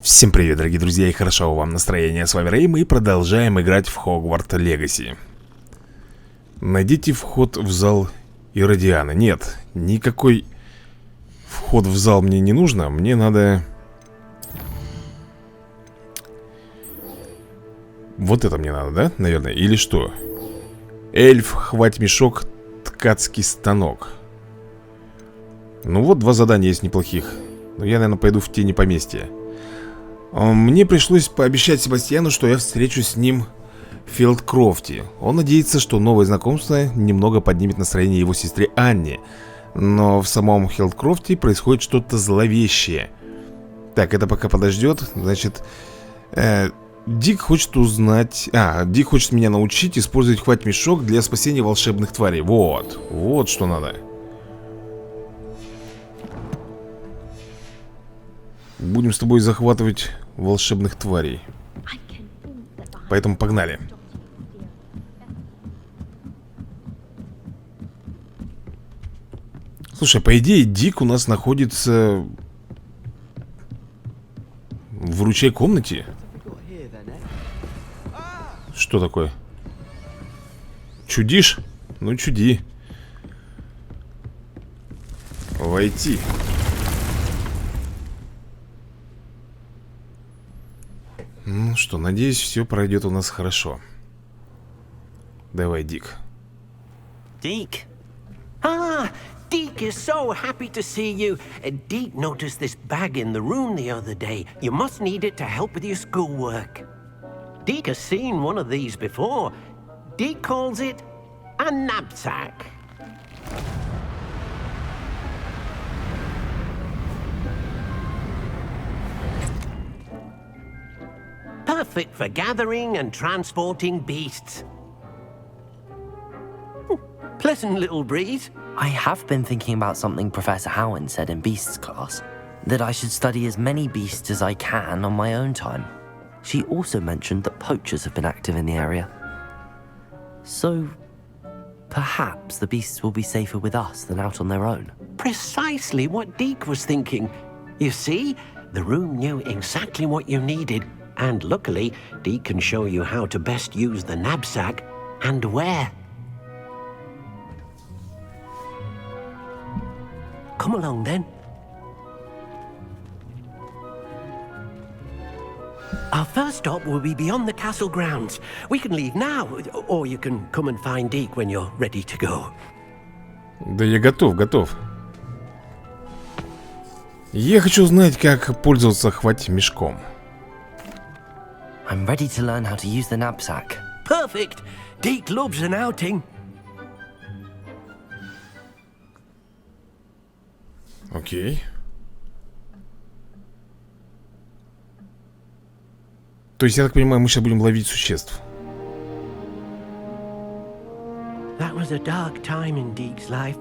Всем привет, дорогие друзья, и хорошего вам настроения. С вами Рэй, мы продолжаем играть в Hogwarts Legacy. Найдите вход в зал Иродиана. Нет, никакой вход в зал мне не нужно. Мне надо... Вот это мне надо, да, наверное? Или что? Эльф, хвать мешок, ткацкий станок. Ну вот, два задания есть неплохих. Но я, наверное, пойду в тени поместья. Мне пришлось пообещать Себастьяну, что я встречусь с ним в Филдкрофте. Он надеется, что новое знакомство немного поднимет настроение его сестре Анне. Но в самом Филдкрофте происходит что-то зловещее. Так, это пока подождет. Значит, Дик хочет узнать... Дик хочет меня научить использовать хвать-мешок для спасения волшебных тварей. Вот что надо. Будем с тобой захватывать волшебных тварей. Поэтому погнали. Слушай, по идее, Дик у нас находится в ручей комнате. Что такое? Чудишь? Ну, чуди. Войти. Ну что, надеюсь, все пройдет у нас хорошо. Давай, Дик. Deke? Deke is so happy to see you. Deke noticed this bag in the room the other day. You must need it to help with your schoolwork. Deke has seen one of these before. Deke calls it a knapsack. Perfect for gathering and transporting beasts. Pleasant little breeze. I have been thinking about something Professor Howard said in Beasts class, that I should study as many beasts as I can on my own time. She also mentioned that poachers have been active in the area. So, perhaps the beasts will be safer with us than out on their own. Precisely what Deke was thinking. You see, the room knew exactly what you needed. And luckily, Deke can show you how to best use the knapsack and where. Come along then. Our first stop will be beyond the castle grounds. We can leave now, or you can come and find Deke when you're ready to go. Да я готов. Я хочу знать, как пользоваться хвать-мешком. I'm ready to learn how to use the knapsack. Perfect! Deke loves an outing. Окей. То есть, я так понимаю, мы сейчас будем ловить существ. That was a dark time in Deke's life.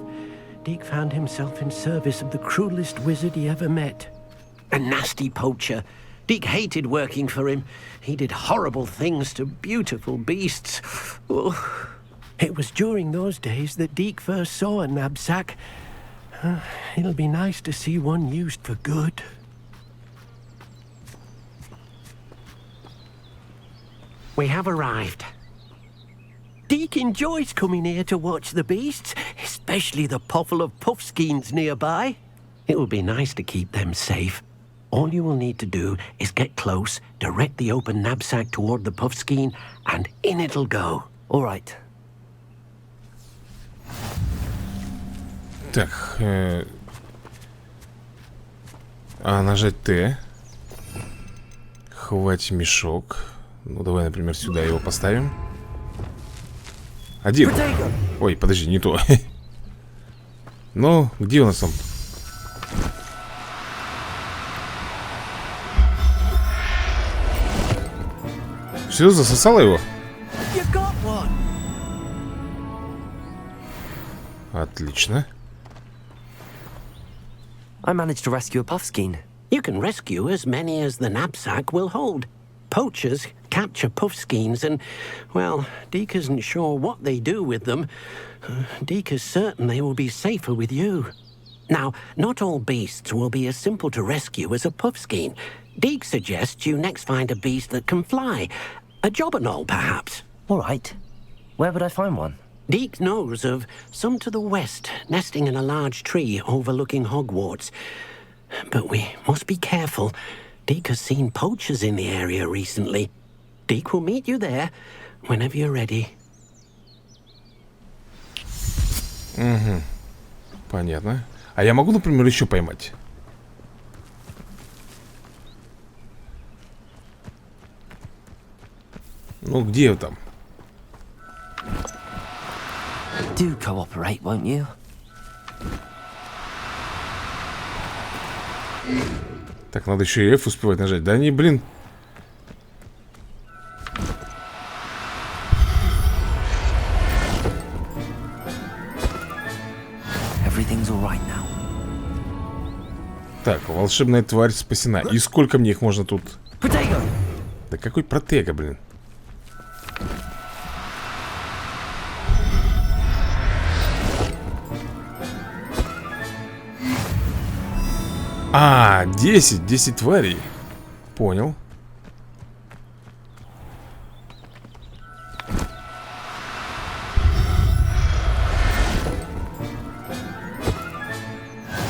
Deke found himself in service of the cruelest wizard he ever met. A nasty poacher. Deke hated working for him. He did horrible things to beautiful beasts. Oh. It was during those days that Deke first saw a knapsack. It'll be nice to see one used for good. We have arrived. Deke enjoys coming here to watch the beasts, especially the potful of puffskeins nearby. It will be nice to keep them safe. All you will need to do is get close, direct the open knapsack toward the puffskein, and in it'll go. All right. Так, нажать Т. Хвать мешок. Ну, давай, например, сюда его поставим. Один. Ой, подожди, не то. Ну, где у нас там? Все, засосало его? Отлично. I managed to rescue a puffskein. You can rescue as many as the knapsack will hold. Poachers capture puffskeins and, well, Deke isn't sure what they do with them. Deke is certain they will be safer with you. Now, not all beasts will be as simple to rescue as a puffskein. Deke suggests you next find a beast that can fly. A jobberknoll, perhaps. All right. Where would I find one? Deke knows of some to the west, nesting in a large tree overlooking Hogwarts. But we must be careful. Deke has seen poachers in the area recently. Deke will meet you there whenever you're ready. Угу. Понятно. А я могу, например, еще поймать? Ну, где там? Do cooperate, won't you? Так, надо еще и F успевать нажать. Да не, блин. Everything's all right now. Так, волшебная тварь спасена. И сколько мне их можно тут? Potato! Да какой протега, блин? А, 10 тварей. Понял.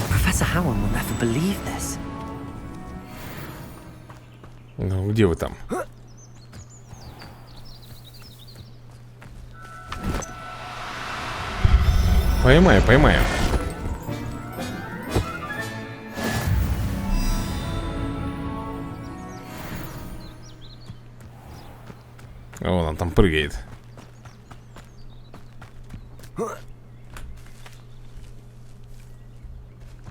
Professor Howard will never believe this. Ну, где вы там? Поймаю, поймаю. Вон он там прыгает.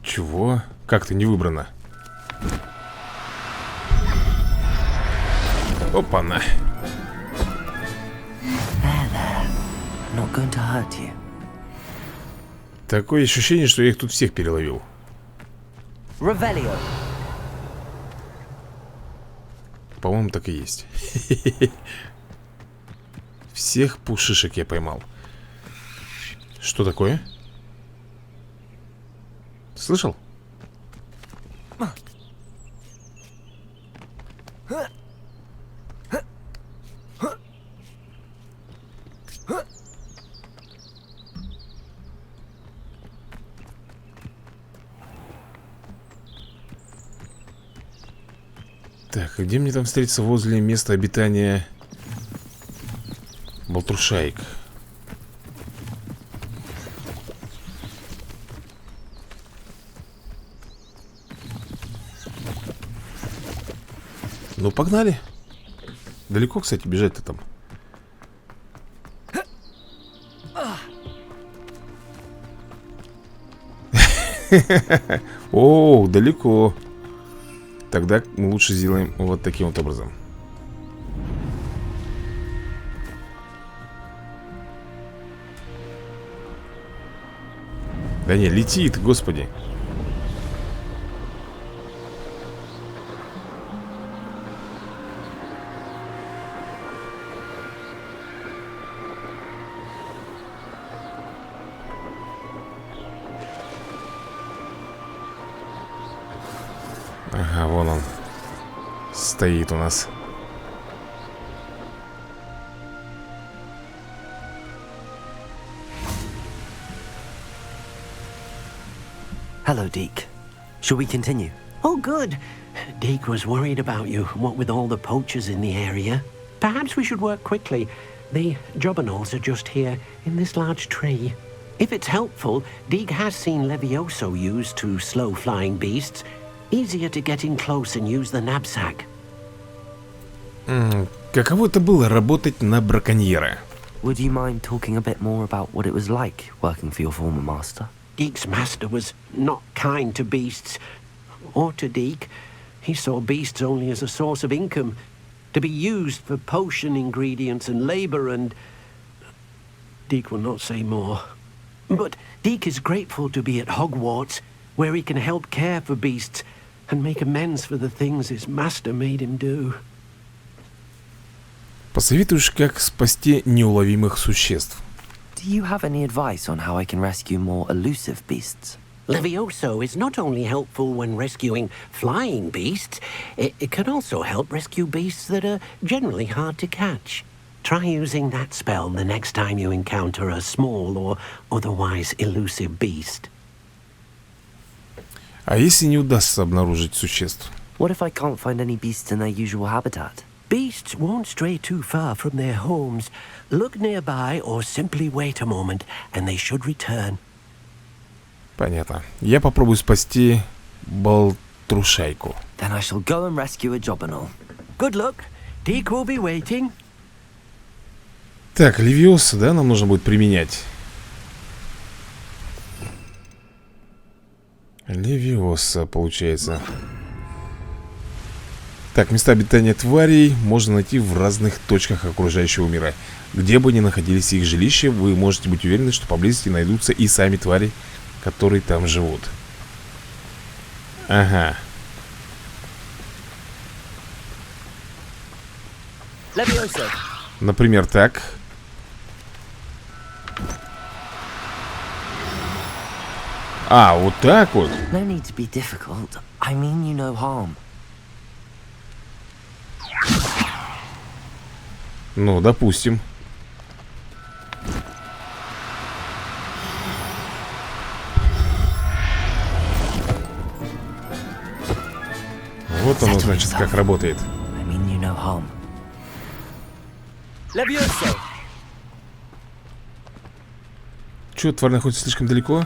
Чего? Как-то не выбрано. Опа-на. I'm not going to hurt you. Такое ощущение, что я их тут всех переловил. Revelio. По-моему, так и есть. Всех пушишек я поймал. Что такое? Слышал? Так, где мне там встретиться возле места обитания болтрушаек? Ну, погнали. Далеко, кстати, бежать-то там. О, далеко. Тогда мы лучше сделаем вот таким вот образом. Да не, летит, господи. Ага, вон он стоит у нас. Hello, Deke. Shall we continue? Oh, good. Deke was worried about you, what with all the poachers in the area. Perhaps we should work quickly. The jobberknolls are just here, in this large tree. If it's helpful, Deke has seen Levioso used to slow flying beasts. Easier to get in close and use the knapsack. Каково это было работать на браконьера? Would you mind talking a bit more about what it was like working for your former master? Deke's master was not kind to beasts, or to Deke. He saw beasts only as a source of income, to be used for potion ingredients and labor, and Deke will not say more. But Deke is grateful to be at Hogwarts, where he can help care for beasts and make amends for the things his master made him do. Посоветуешь, как спасти неуловимых существ? Do you have any advice on how I can rescue more elusive beasts? Levioso is not only helpful when rescuing flying beasts, it can also help rescue beasts that are generally hard to catch. Try using that spell the next time you encounter a small or otherwise elusive beast. А если не удастся обнаружить существ? What if I can't find any beasts in their usual habitat? Beasts won't stray too far from their homes. Look nearby or simply wait a moment, and they should return. Понятно. Я попробую спасти болтрушайку. Then I shall go and rescue a Jobberknoll. Good luck. Deke will be waiting. Так, Левиоса, да, нам нужно будет применять. Левиоса, получается. Так, места обитания тварей можно найти в разных точках окружающего мира. Где бы ни находились их жилища, вы можете быть уверены, что поблизости найдутся и сами твари, которые там живут. Ага. Leviosa. Например, так. А, вот так вот. No need to be difficult. I mean you no harm. Ну, допустим. Вот оно, значит, как работает. I mean you no harm. Leviosa. Чё, тварь находится слишком далеко?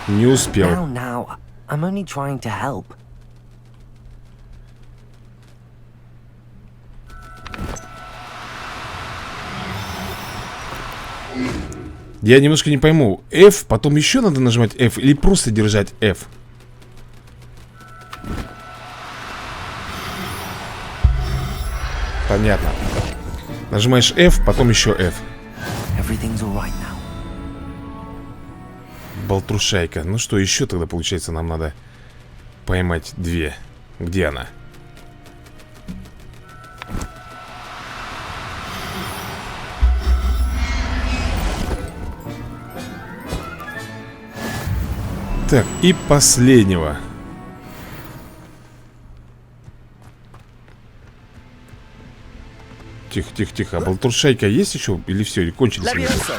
Не успел. Now. I'm only trying to help. Я немножко не пойму. F, потом еще надо нажимать F или просто держать F? Понятно. Нажимаешь F, потом еще F. Everything's all right now. Болтрушайка. Ну что, еще тогда, получается, нам надо поймать две. Где она? Так, и последнего. Тихо, тихо, тихо. А болтрушайка есть еще? Или все, или кончились? Leviosa.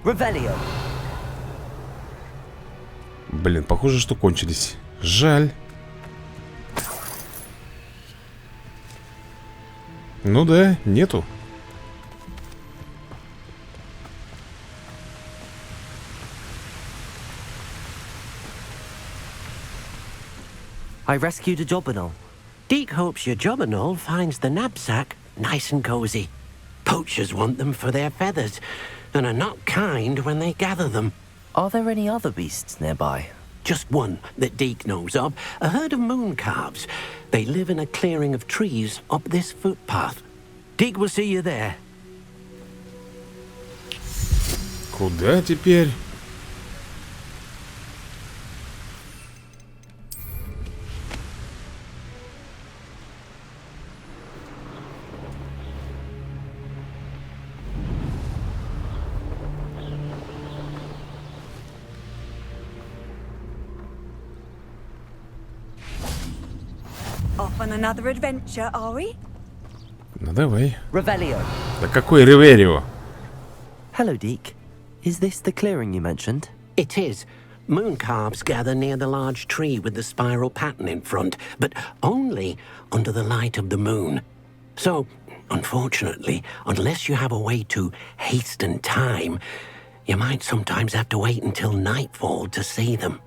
Revelio. Блин, похоже, что кончились. Жаль. Ну да, нету. I rescued a Jobberknoll. Deke hopes your Jobberknoll finds the knapsack nice and cozy. Poachers want them for their feathers, and are not kind when they gather them. Are there any other beasts nearby? Just one that Deke knows of, a herd of moon calves. They live in a clearing of trees up this footpath. Deke will see you there. Куда теперь? Off on another adventure, are we? Ну давай. Revelio. Да какой Реверио? Hello, Deke. Is this the clearing you mentioned? It is. Moon calves gather near the large tree with the spiral pattern in front, but only under the light of the moon. So, unfortunately, unless you have a way to hasten time, you might sometimes have to wait until nightfall to see them.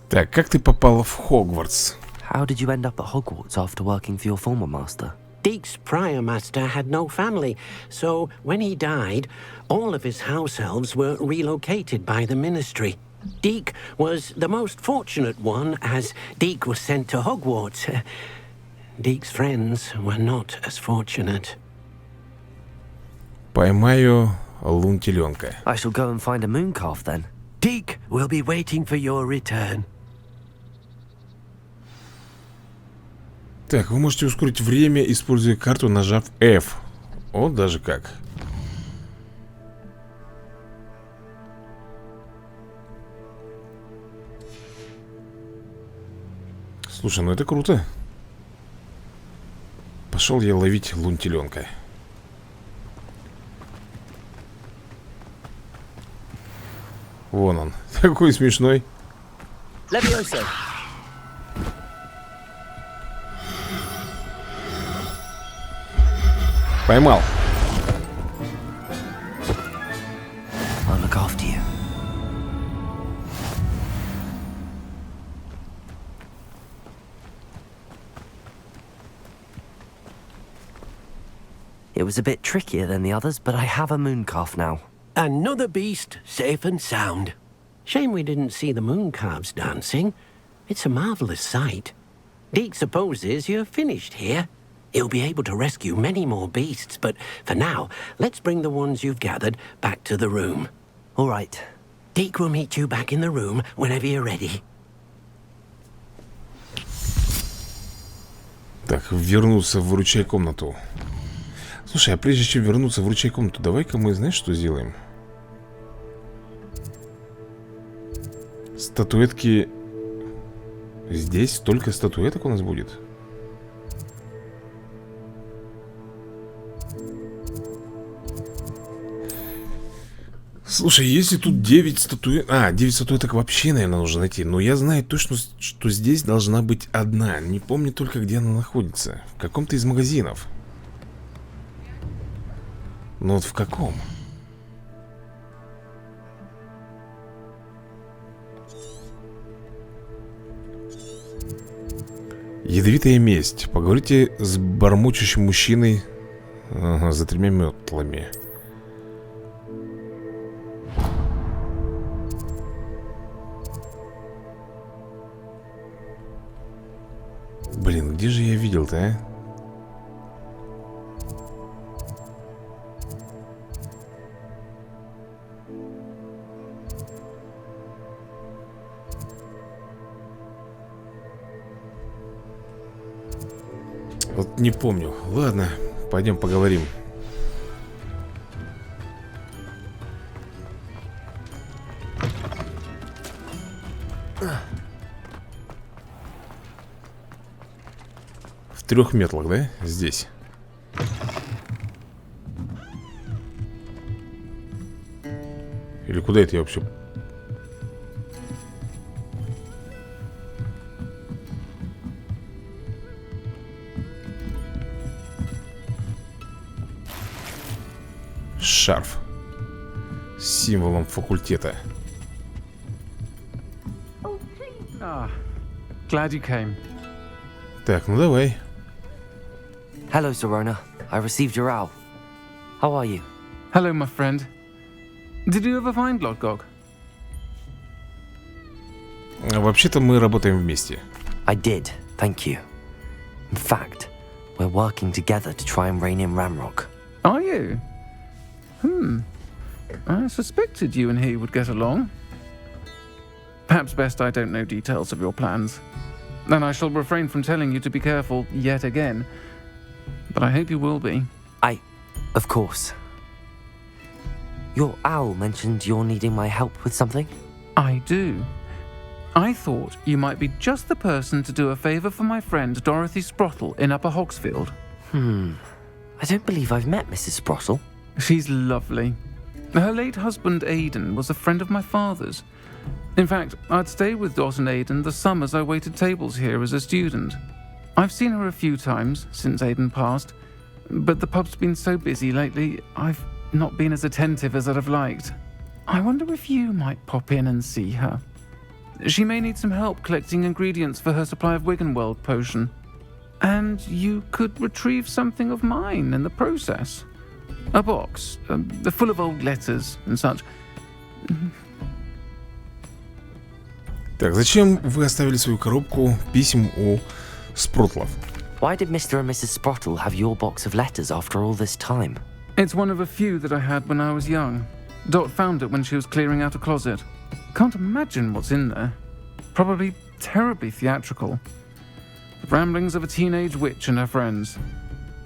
Так, как ты попала в Хогвартс? How did you end up at Hogwarts after working for your former master? Deke's prior master had no family, so when he died, all of his house elves were relocated by the ministry. Deke was the most fortunate one, as Deke was sent to Hogwarts. Deke's friends were not as fortunate. Поймаю лунтеленка. I shall go and find a moon calf then. Deke will be waiting for your return. Так, вы можете ускорить время, используя карту, нажав F. Вот даже как. Слушай, ну это круто. Пошел я ловить лунтеленка. Вон он, такой смешной. Levioso. Поймал. I'll look after you. It was a bit trickier than the others, but I have a mooncalf now. Another beast, safe and sound. Shame we didn't see the mooncalves dancing. It's a marvelous sight. Deke supposes you're finished here. He'll be able to rescue many more beasts, but for now, let's bring the ones you've gathered back to the room. All right. Deke will meet you back in the room whenever you're ready. Так, вернуться в выручай комнату. Слушай, а прежде чем вернуться в выручай комнату, давай-ка мы, знаешь, что сделаем? Статуэтки. Здесь столько статуэток у нас будет. Слушай, если тут 9 статуэток... 9 статуэток вообще, наверное, нужно найти. Но я знаю точно, что здесь должна быть одна. Не помню только, где она находится. В каком-то из магазинов. Но вот в каком? Ядовитая месть. Поговорите с бормочущим мужчиной за 3 метлами. Блин, где же я видел-то, а? Вот не помню. Ладно, пойдем поговорим. В 3 метлах, да? Здесь. Или куда это я вообще? Шарф с символом факультета. Glad you came. Так, ну давай. Hello, Serona. I received your owl. How are you? Hello, my friend. Did you ever find Lodgog? Вообще-то мы работаем вместе. I did, thank you. In fact, we're working together to try and rein in Ramrock. Are you? I suspected you and he would get along. Perhaps best I don't know details of your plans. Then I shall refrain from telling you to be careful yet again. But I hope you will be. Of course. Your owl mentioned you're needing my help with something? I do. I thought you might be just the person to do a favour for my friend Dorothy Sprottle in Upper Hogsfield. I don't believe I've met Mrs. Sprottle. She's lovely. Her late husband Aidan was a friend of my father's. In fact, I'd stay with Dot and Aidan the summers I waited tables here as a student. I've seen her a few times since Aidan passed, but the pub's been so busy lately, I've not been as attentive as I'd have liked. I wonder if you might pop in and see her. She may need some help collecting ingredients for her supply of Wiggenweld potion. And you could retrieve something of mine in the process. A box, full of old letters and such. Так, зачем вы оставили свою коробку писем у Спротлов? Why did Mr. and Mrs. Sprottle have your box of letters after all this time? It's one of a few that I had when I was young. Dot found it when she was clearing out a closet. Can't imagine what's in there. Probably terribly theatrical. The ramblings of a teenage witch and her friends.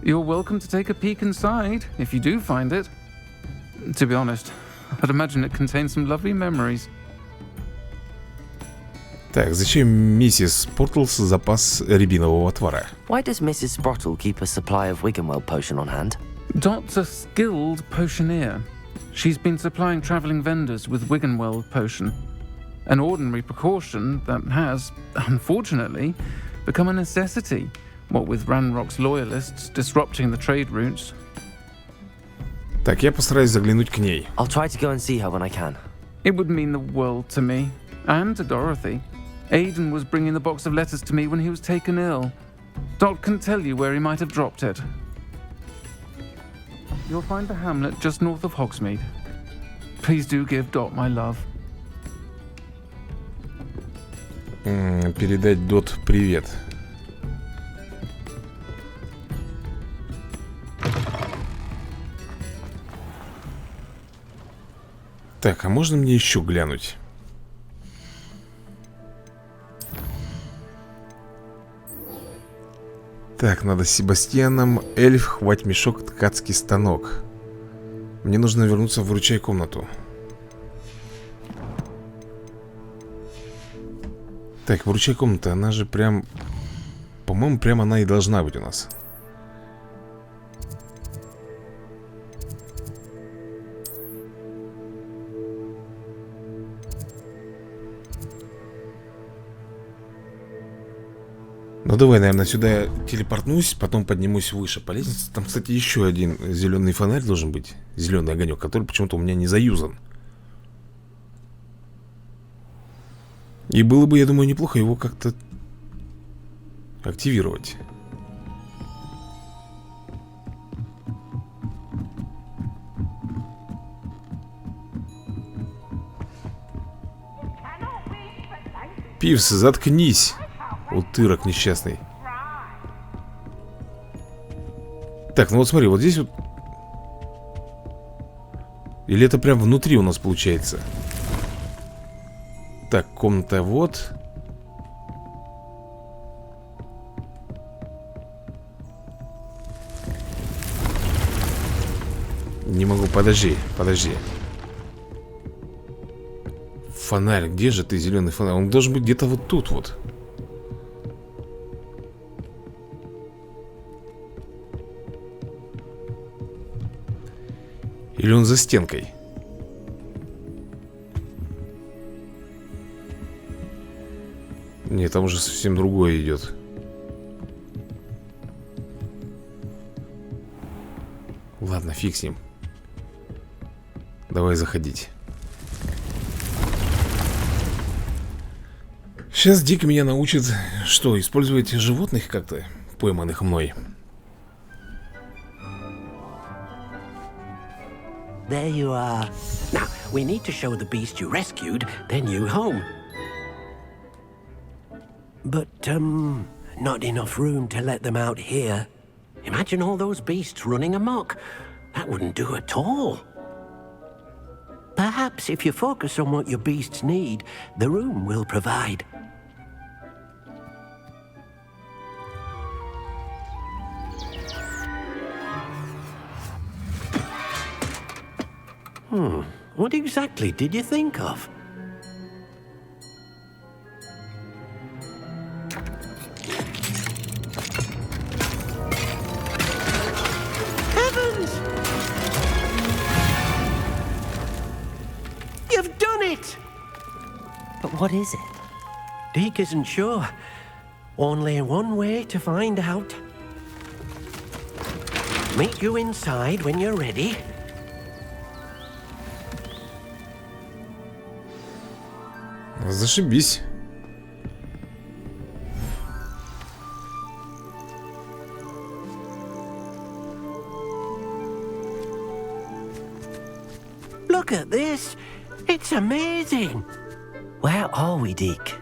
You're welcome to take a peek inside, if you do find it. To be honest, I'd imagine it contains some lovely memories. Так, зачем миссис Портлс запас рябинового отвара? Why does Mrs. Sprottle keep a supply of Wiggenweld potion on hand? Dot's a skilled potioneer. She's been supplying travelling vendors with Wiggenweld potion. An ordinary precaution that has, unfortunately, become a necessity, what with Ranrock's loyalists disrupting the trade routes. Так, я постараюсь заглянуть к ней. I'll try to go and see her when I can. It would mean the world to me, and to Dorothy. Aidan was bringing the box of letters to me when he was taken ill. Dot can tell you where he might have dropped it. You'll find the hamlet just north of Hogsmeade. Please do give Dot my love. Передать Дот привет. Так, а можно мне еще глянуть? Так, надо с Себастьяном. Эльф, хвать мешок, ткацкий станок. Мне нужно вернуться в выручай комнату. Так, выручай комната, она же прям... По-моему, прям она и должна быть у нас. Ну давай, наверное, сюда я телепортнусь, потом поднимусь выше по лестнице. Там, кстати, еще один зеленый фонарь должен быть. Зеленый огонек, который почему-то у меня не заюзан. И было бы, я думаю, неплохо его как-то активировать. Пивс, заткнись, утырок несчастный. Так, ну вот смотри, вот здесь вот. Или это прям внутри у нас получается? Так, комната вот. Не могу, подожди. Фонарь, где же ты, зеленый фонарь? Он должен быть где-то вот тут вот. Или он за стенкой? Нет, там уже совсем другое идет. Ладно, фиг с ним. Давай заходить. Сейчас Дик меня научит, что, использовать животных как-то, пойманных мной. There you are. Now, we need to show the beast you rescued their new home. But, not enough room to let them out here. Imagine all those beasts running amok. That wouldn't do at all. Perhaps if you focus on what your beasts need, the room will provide. What exactly did you think of? Heavens! You've done it! But what is it? Deke isn't sure. Only one way to find out. Meet you inside when you're ready. Зашибись. Look at this. It's amazing. Where are we, Deke?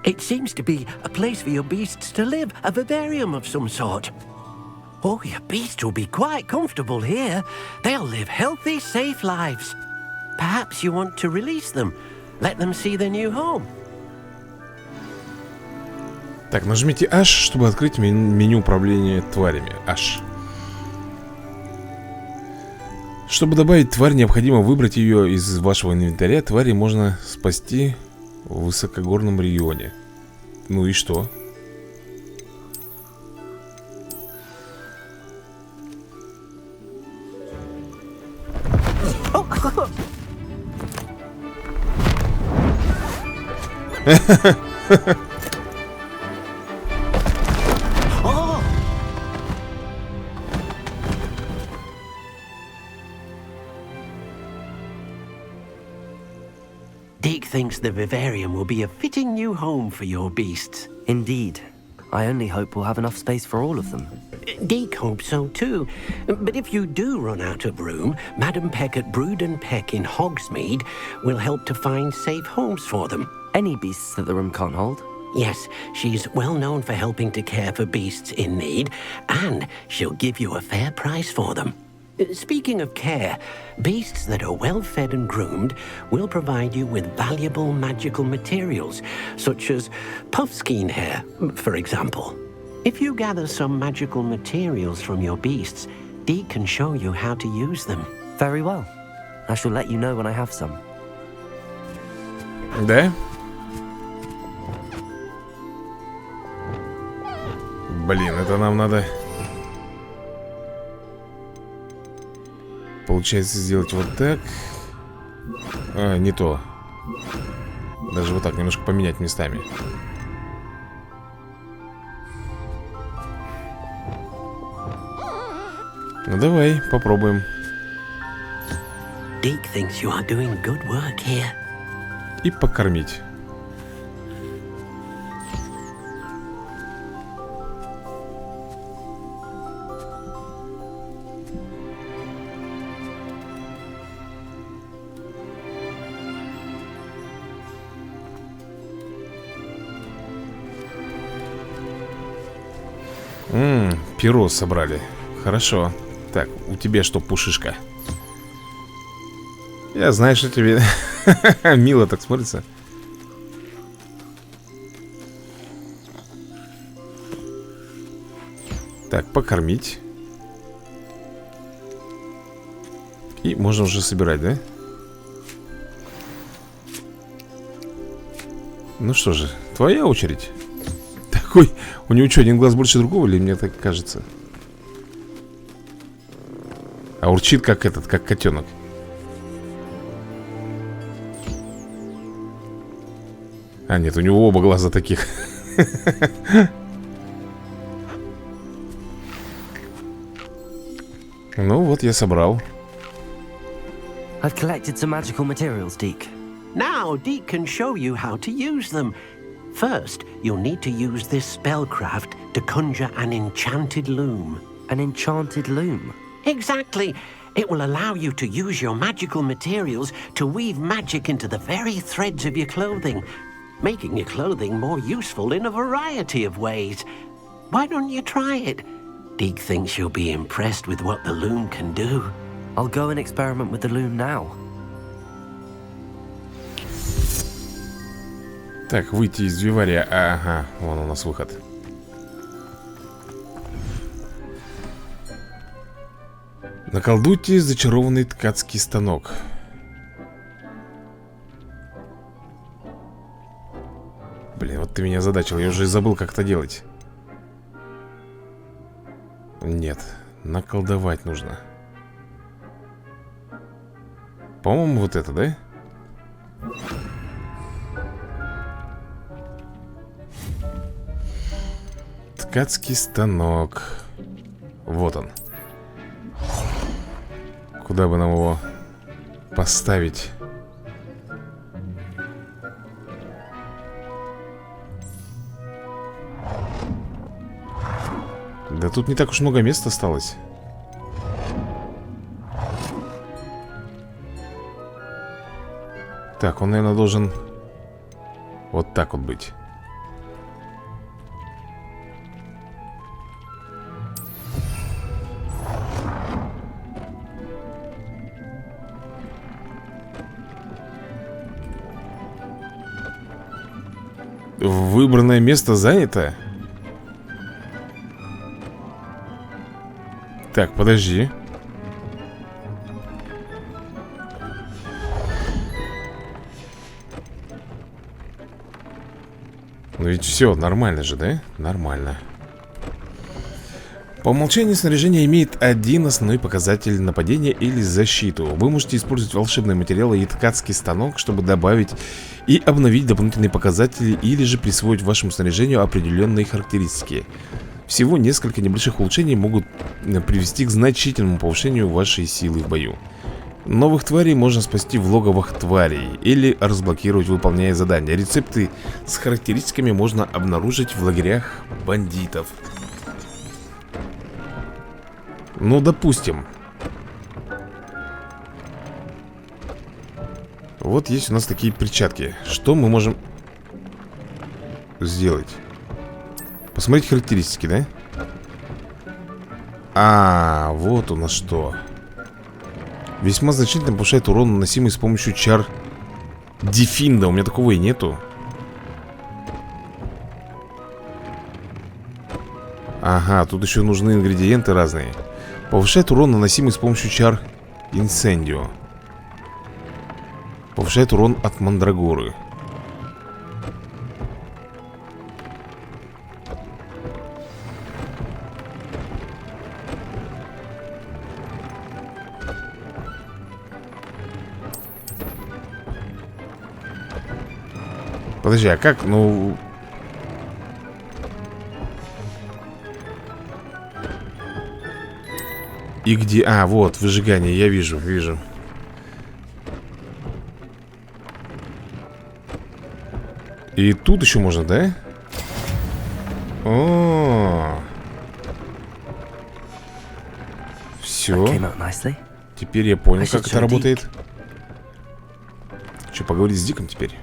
It seems to be a place for your beasts to live, a vivarium of some sort. Oh, your beasts will be quite comfortable here. They'll live healthy, safe lives. Perhaps you want to release them. Let them see their new home. Так, нажмите H, чтобы открыть меню управления тварями. H. Чтобы добавить тварь, необходимо выбрать ее из вашего инвентаря. Твари можно спасти В высокогорном регионе. Ну и что? Deke thinks the vivarium will be a fitting new home for your beasts. Indeed. I only hope we'll have enough space for all of them. Deke hopes so too. But if you do run out of room, Madam Peck at Brood and Peck in Hogsmeade will help to find safe homes for them. Any beasts that the room can't hold? Yes, she's well known for helping to care for beasts in need, and she'll give you a fair price for them. Speaking of care, beasts that are well fed and groomed will provide you with valuable magical materials, such as puffskein hair, for example. If you gather some magical materials from your beasts, Deke can show you how to use them. Very well. I shall let you know when I have some. Да? Блин, это нам надо... Получается сделать вот так. А, не то. Даже вот так, немножко поменять местами. Ну давай, попробуем. Deke thinks you are doing good work here. И покормить. Перо собрали. Хорошо. Так, у тебя что, пушишка? Я знаю, что тебе мило так смотрится. Так, покормить. И можно уже собирать, да? Ну что же, твоя очередь. Такой, у него что, один глаз больше другого, или мне так кажется? А урчит как этот, как котенок. А нет, у него оба глаза таких. Ну вот, я собрал. I've collected some magical materials, Deke. Now, Deke can show you how to use them. First, you'll need to use this spellcraft to conjure an enchanted loom. An enchanted loom? Exactly. It will allow you to use your magical materials to weave magic into the very threads of your clothing, making your clothing more useful in a variety of ways. Why don't you try it? Deke thinks you'll be impressed with what the loom can do. I'll go and experiment with the loom now. Так, выйти из вивария. Ага, вон у нас выход. Наколдуйте зачарованный ткацкий станок. Блин, вот ты меня озадачил. Я уже забыл, как это делать. Нет, наколдовать нужно. По-моему, вот это, да? Ткацкий станок. Вот он. Куда бы нам его поставить? Да тут не так уж много места осталось. Так, он, наверное, должен вот так вот быть. Выбранное место занято. Так, подожди. Ну ведь все, нормально же, да? Нормально. По умолчанию снаряжение имеет один основной показатель: нападения или защиту. Вы можете использовать волшебные материалы и ткацкий станок, чтобы добавить и обновить дополнительные показатели, или же присвоить вашему снаряжению определенные характеристики. Всего несколько небольших улучшений могут привести к значительному повышению вашей силы в бою. Новых тварей можно спасти в логовах тварей или разблокировать, выполняя задания. Рецепты с характеристиками можно обнаружить в лагерях бандитов. Ну, допустим. Вот есть у нас такие перчатки. Что мы можем сделать? Посмотреть характеристики, да? А, вот у нас что. Весьма значительно повышает урон, наносимый с помощью чар Дефинда. У меня такого и нету. Ага, тут еще нужны ингредиенты разные. Повышает урон, наносимый с помощью чар Инсендио. Повышает урон от мандрагоры. Подожди, а как? Ну... И где? А, вот, выжигание, я вижу. И тут еще можно, да? О, все. Теперь я понял, как это работает. Что, поговорить с Диком теперь?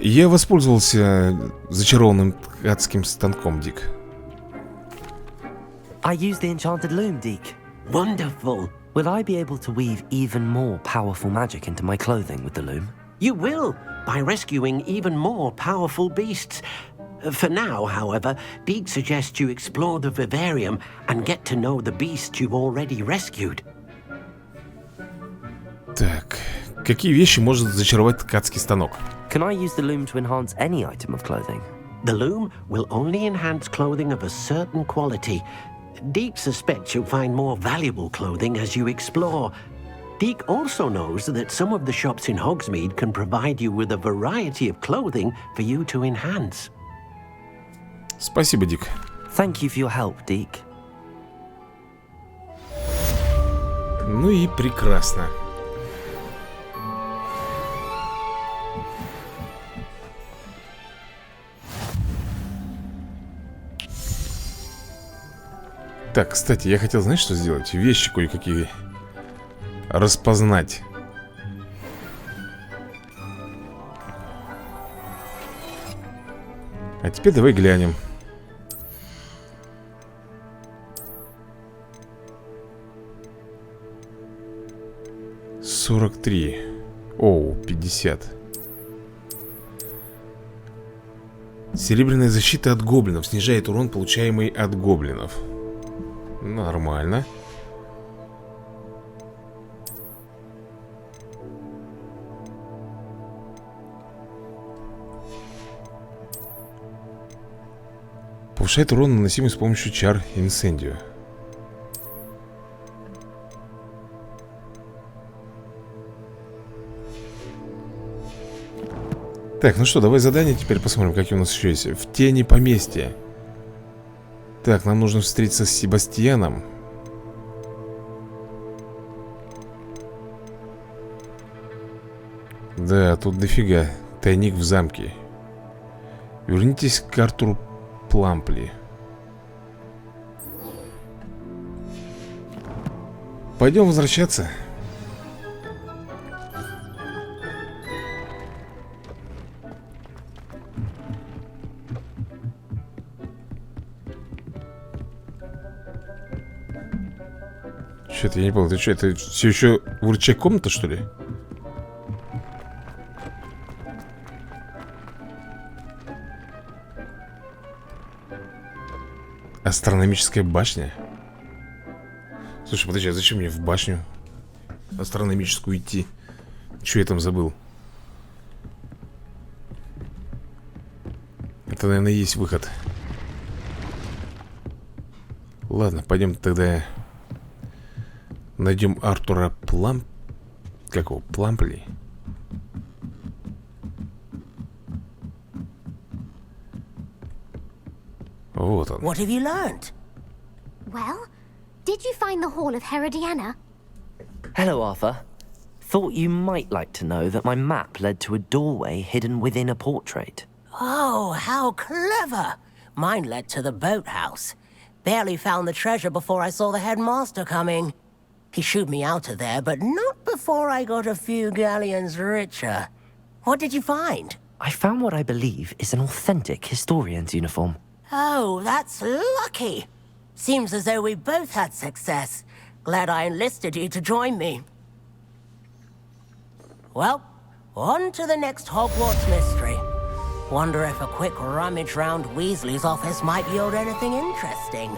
Я воспользовался зачарованным ткацким станком, Дик. I used the enchanted loom, Deke. Wonderful. Will I be able to weave even more powerful magic into my clothing with the loom? You will, by rescuing even more powerful beasts. For now, however, Deke suggests you explore the vivarium and get to know the beasts you've already rescued. Так, какие вещи может зачаровать ткацкий станок? Can I use the loom to enhance any item of clothing? The loom will only enhance clothing of a certain quality. Deke suspects you'll find more valuable clothing as you explore. Deke also knows that some of the shops in Hogsmeade can provide you with a variety of clothing for you to enhance. Спасибо, Дик. Thank you for your help, Deke. Ну и прекрасно. Так, кстати, я хотел, знаешь, что сделать? Вещи кое-какие распознать. А теперь давай глянем. $43. Оу, 50. Серебряная защита от гоблинов. Снижает урон, получаемый от гоблинов. Нормально. Повышает урон, наносимый с помощью чар Инсендио. Так, ну что, давай задание теперь посмотрим, какие у нас еще есть. В тени поместья. Так, нам нужно встретиться с Себастьяном. Да, тут дофига. Тайник в замке. Вернитесь к Артуру Плампли. Пойдем возвращаться. Что-то я не понял, ты что, это все еще урчая комната, что ли? Астрономическая башня? Слушай, подожди, а зачем мне в башню астрономическую идти? Что я там забыл? Это, наверное, и есть выход. Ладно, пойдем тогда найдем Артура Как его? Плампли? Вот он. What have you learned? Well, did you find the Hall of Herodiana? Hello, Arthur. Thought you might like to know that my map led to a doorway hidden within a portrait. Oh, how clever! Mine led to the boathouse. Barely found the treasure before I saw the headmaster coming. He shooed me out of there, but not before I got a few galleons richer. What did you find? I found what I believe is an authentic historian's uniform. Oh, that's lucky. Seems as though we both had success. Glad I enlisted you to join me. Well, on to the next Hogwarts mystery. Wonder if a quick rummage round Weasley's office might yield anything interesting.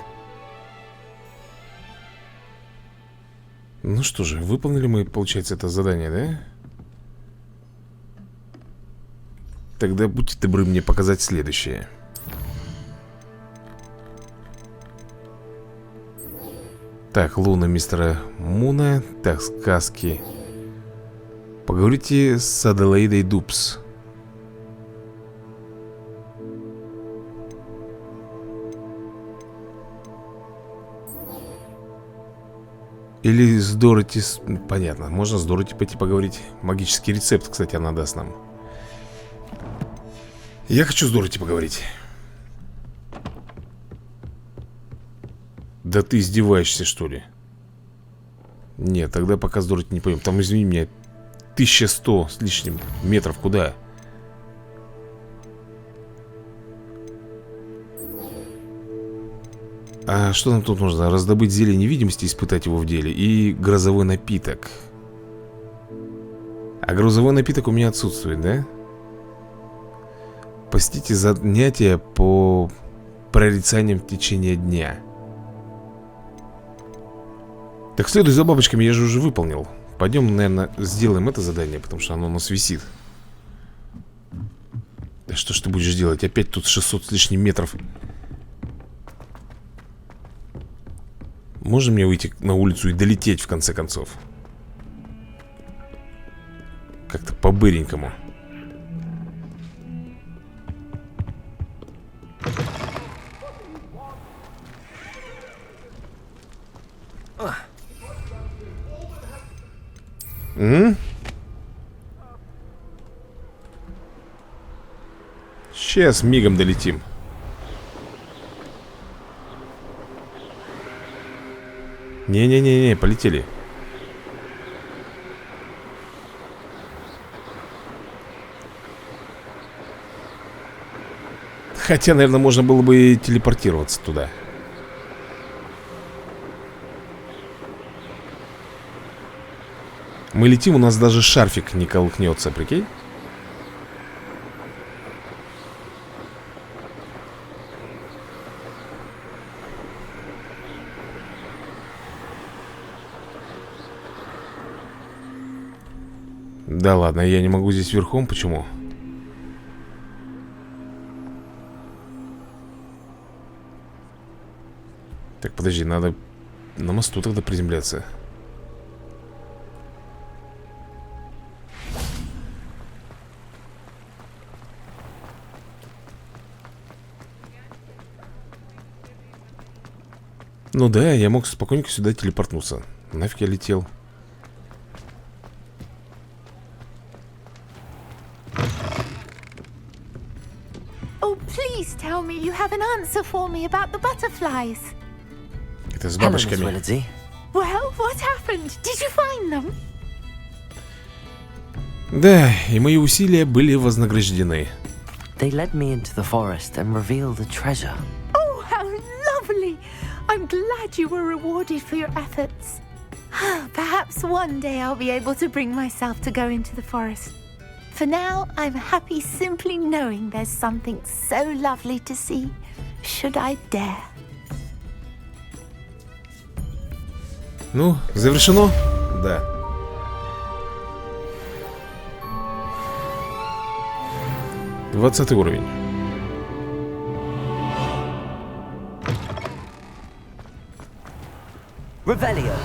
Ну что же, выполнили мы, получается, это задание, да? Тогда будьте добры мне показать следующее. Так, Луна мистера Муна. Так, сказки. Поговорите с Аделаидой Дубс. Или с Дороти... Понятно, можно с Дороти пойти поговорить. Магический рецепт, кстати, она даст нам. Я хочу с Дороти поговорить. Да ты издеваешься, что ли? Нет, тогда пока с Дороти не пойдем. Там, извини меня, 1100 с лишним метров. Куда? А что нам тут нужно? Раздобыть зелье невидимости, испытать его в деле. И грозовой напиток. А грозовой напиток у меня отсутствует, да? Посетите занятия по прорицаниям в течение дня. Так следуй за бабочками, я же уже выполнил. Пойдем, наверное, сделаем это задание, потому что оно у нас висит. Да что ж ты будешь делать? Опять тут 600 с лишним метров. Можно мне выйти на улицу и долететь в конце концов? Как-то по-быренькому. Сейчас мигом долетим. Не-не-не-не, полетели. Хотя, наверное, можно было бы телепортироваться туда. Мы летим, у нас даже шарфик не колыхнется, прикинь? Да ладно, я не могу здесь верхом, почему? Так, подожди, надо на мосту тогда приземляться. Ну да, я мог спокойненько сюда телепортнуться. Нафиг я летел. Oh, please tell me you have an answer for me about the butterflies. Это с Hello, Miss бабочками. Willardsey. Well, what happened? Did you find them? Да, и мои усилия были вознаграждены. They led me into the forest and revealed a treasure. Oh, how lovely! I'm glad you were rewarded for your efforts. Perhaps one day I'll be able to bring myself to go into the forest. For now, I'm happy simply knowing there's something so lovely to see, should I dare. Ну, завершено? Да. 20 уровень. Revelio.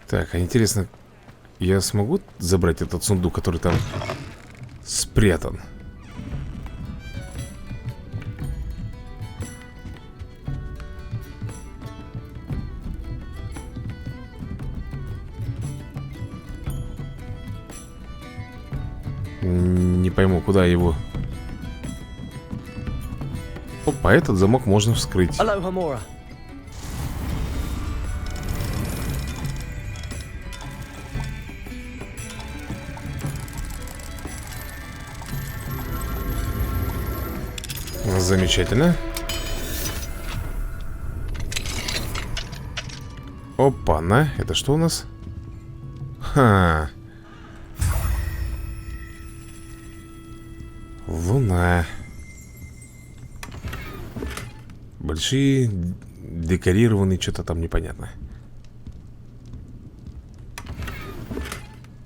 Так, а интересно, я смогу забрать этот сундук, который там спрятан? Не пойму, куда его. Опа, этот замок можно вскрыть. Aloha Mora. Замечательно. Опа-на, это что у нас? Ха. Луна. Большие, декорированные, что-то там непонятно.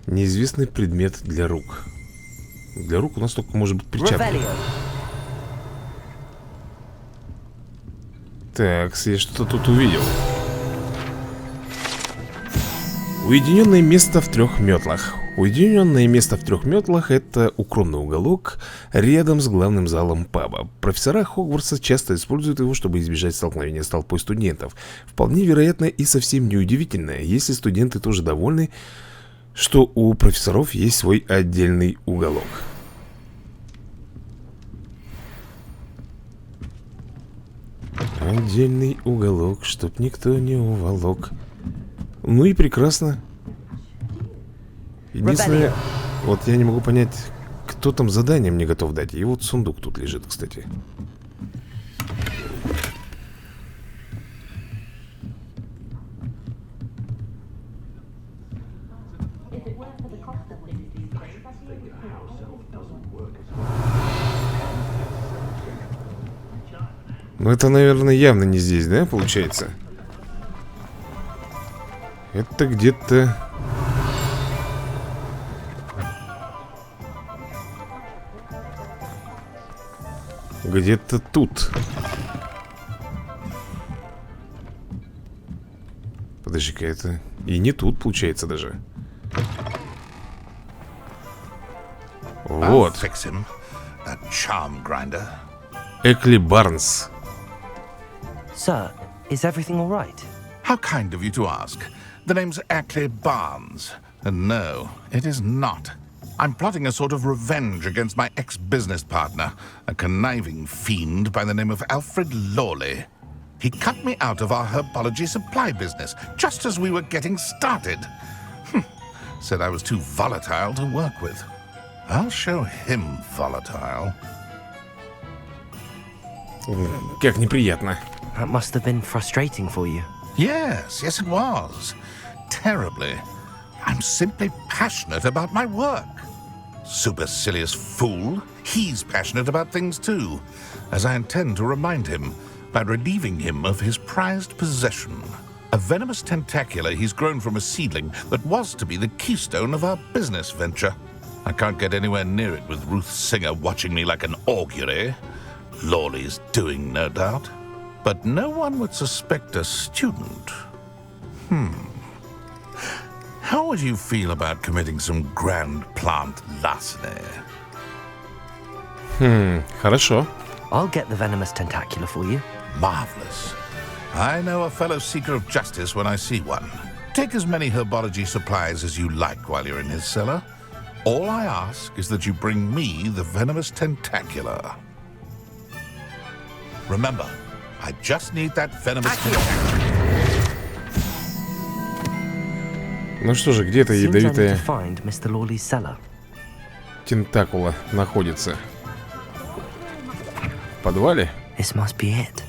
Неизвестный предмет для рук. Для рук у нас только может быть перчатка. Так, я что-то тут увидел. Уединенное место в 3 метлах. Уединенное место в 3 метлах — это укромный уголок рядом с главным залом паба. Профессора Хогвартса часто используют его, чтобы избежать столкновения с толпой студентов. Вполне вероятно и совсем неудивительно, если студенты тоже довольны, что у профессоров есть свой отдельный уголок. Отдельный уголок, чтоб никто не уволок. Ну и прекрасно. Единственное, вот я не могу понять, кто там задание мне готов дать. И вот сундук тут лежит, кстати. Ну это, наверное, явно не здесь, да, получается? Это где-то... Где-то тут. Подожди-ка, это... И не тут, получается, даже. Вот. Экли Барнс. Sir, is everything all right? How kind of you to ask. The name's Ackley Barnes. And no, it is not. I'm plotting a sort of revenge against my ex-business partner, a conniving fiend by the name of Alfred Lawley. He cut me out of our herbology supply business just as we were getting started. Said I was too volatile to work with. I'll show him volatile. Как неприятно. That must have been frustrating for you. Yes, it was. Terribly. I'm simply passionate about my work. Supercilious fool. He's passionate about things too, as I intend to remind him by relieving him of his prized possession. A venomous tentacula he's grown from a seedling that was to be the keystone of our business venture. I can't get anywhere near it with Ruth Singer watching me like an augury. Lawley's doing, no doubt. But no one would suspect a student. How would you feel about committing some grand plant larceny? Хорошо. I'll get the venomous tentacula for you. Marvelous. I know a fellow seeker of justice when I see one. Take as many herbology supplies as you like while you're in his cellar. All I ask is that you bring me the venomous tentacula. Remember, I just need that venomous tentacula. Ну что же, где-то Seems I need to ядовитая find Mr. Lawley's cellar. тентакула находится. В подвале? This must be it.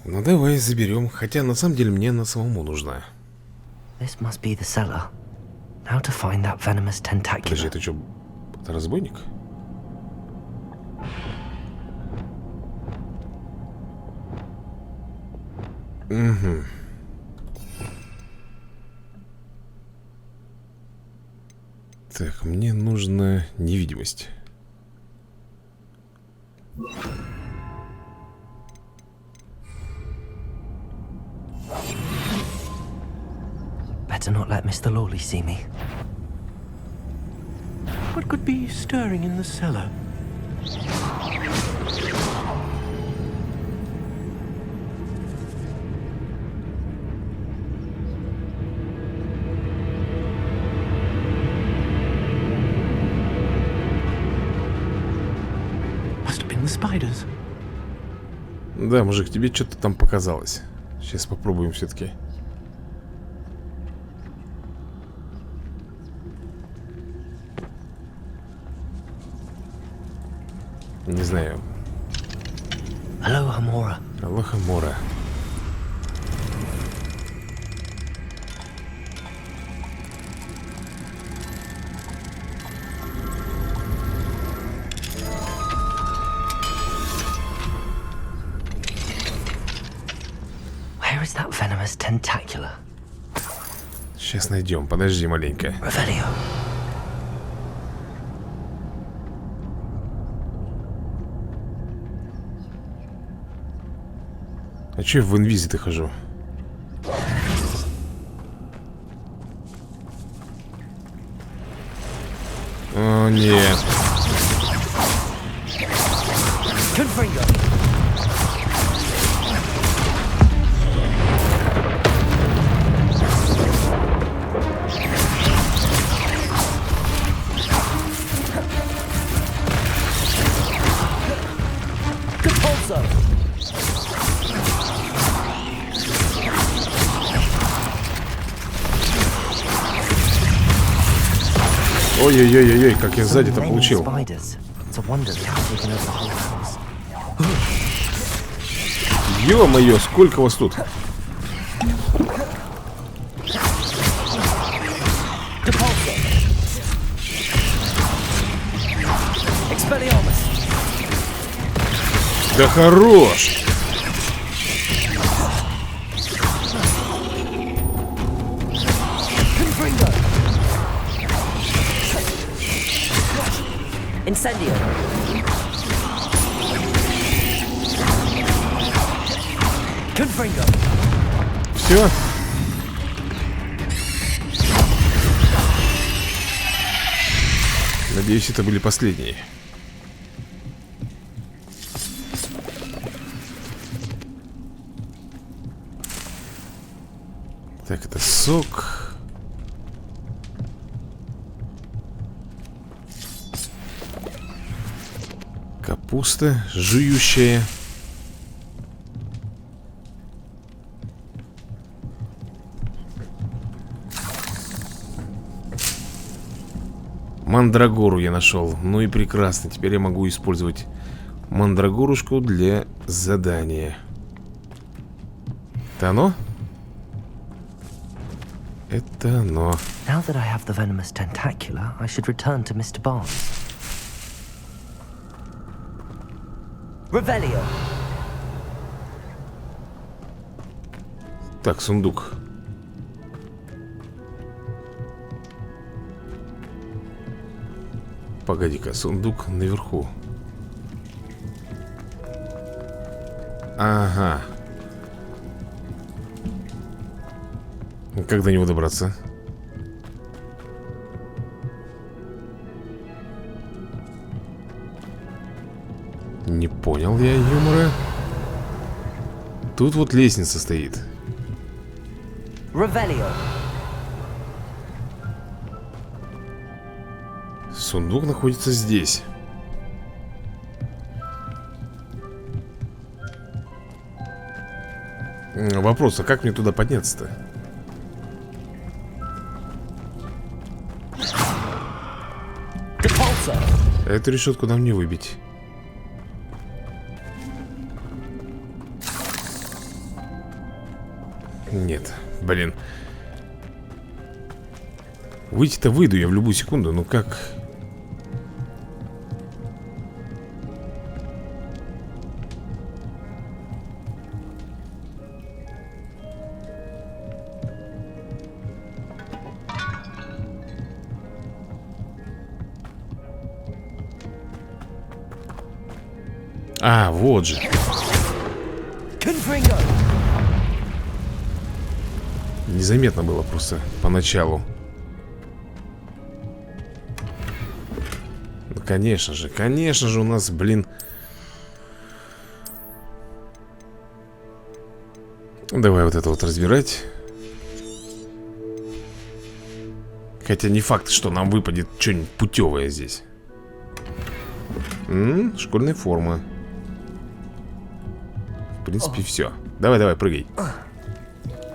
Ну давай заберем. Хотя на самом деле мне она самому нужна. This must be the cellar. Now to find that venomous Подожди, tentacula. это что, это разбойник? Угу. Так, мне нужна невидимость. Better not let Mr. Lawley see me. What could be stirring in the cellar? Must have been the spiders. Да, мужик, тебе что-то там показалось. Сейчас попробуем все-таки. Не знаю. Aloha Mora. Алоха Мора. Where is that venomous tentacula? Сейчас найдем. Подожди маленько. Revelio. А че я в инвизе-то хожу? О, нет. Ой-ой-ой-ой, как я сзади-то получил. Ё-моё, сколько вас тут? Да хорош! Incendio. Confringo. Все. Надеюсь, это были последние. Так, это сок. Капуста, жующая. Мандрагору я нашел. Ну и прекрасно. Теперь я могу использовать мандрагорушку для задания. Это оно? Это оно. Now that I have the venomous tentacula, I should return to Mr. Barnes. Revelio. Так, сундук. Погоди-ка, сундук наверху. Ага. Как до него добраться? Не понял я юмора. Тут вот лестница стоит. Revelio. Сундук находится здесь. Вопрос, а как мне туда подняться-то? Эту решетку нам не выбить. Нет, блин. Выйти-то выйду я в любую секунду, ну как? А, вот же. Незаметно было просто поначалу. Ну, конечно же у нас, блин. Давай вот это вот разбирать. Хотя не факт, что нам выпадет что-нибудь путевое здесь. Школьная форма. В принципе, все. Давай, прыгай.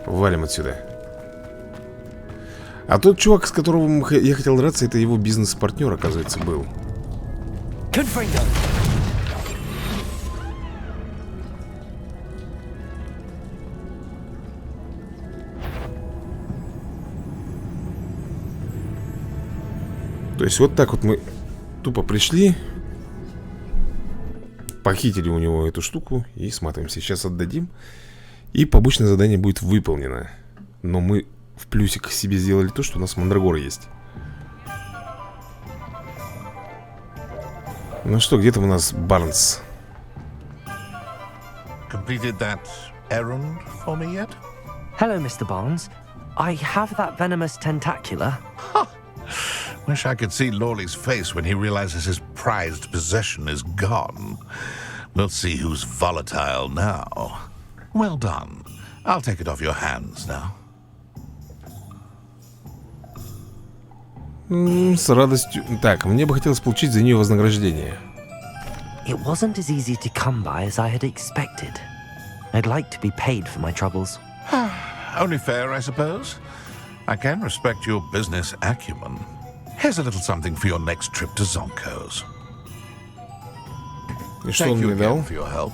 Валим отсюда. А тот чувак, с которым я хотел драться, это его бизнес-партнер, оказывается, был. То есть вот так вот мы тупо пришли, похитили у него эту штуку и сматываемся. Сейчас отдадим, и побочное задание будет выполнено. Но мы в плюсик себе сделали то, что у нас мандрагора есть. Ну что, где там у нас Барнс? Completed that errand for me yet? Hello, Mr. Barnes. I have that venomous tentacular. Wish I could see Lawley's face when he realizes his prized possession is gone. We'll see who's volatile now. Well done. I'll take it off your hands now. С радостью. Так, мне бы хотелось получить за нее вознаграждение. It wasn't as easy to come by as I had expected. I'd like to be paid for my troubles. Only fair, I suppose. I can respect your business acumen. Here's a little something for your next trip to Zonko's. И что он мне дал? For your help.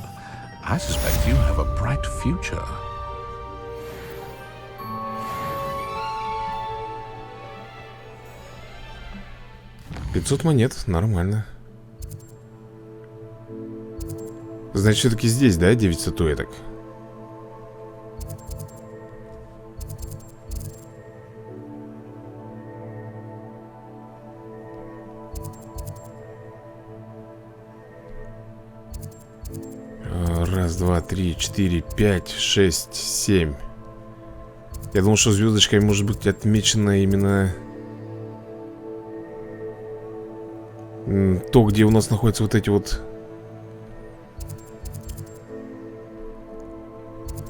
I suspect you have a bright future. $500 монет, нормально. Значит, все-таки здесь, да, 9 статуэток? Раз, два, три, четыре, пять, шесть, 7. Я думал, что звездочкой может быть отмечено именно то, где у нас находятся вот эти вот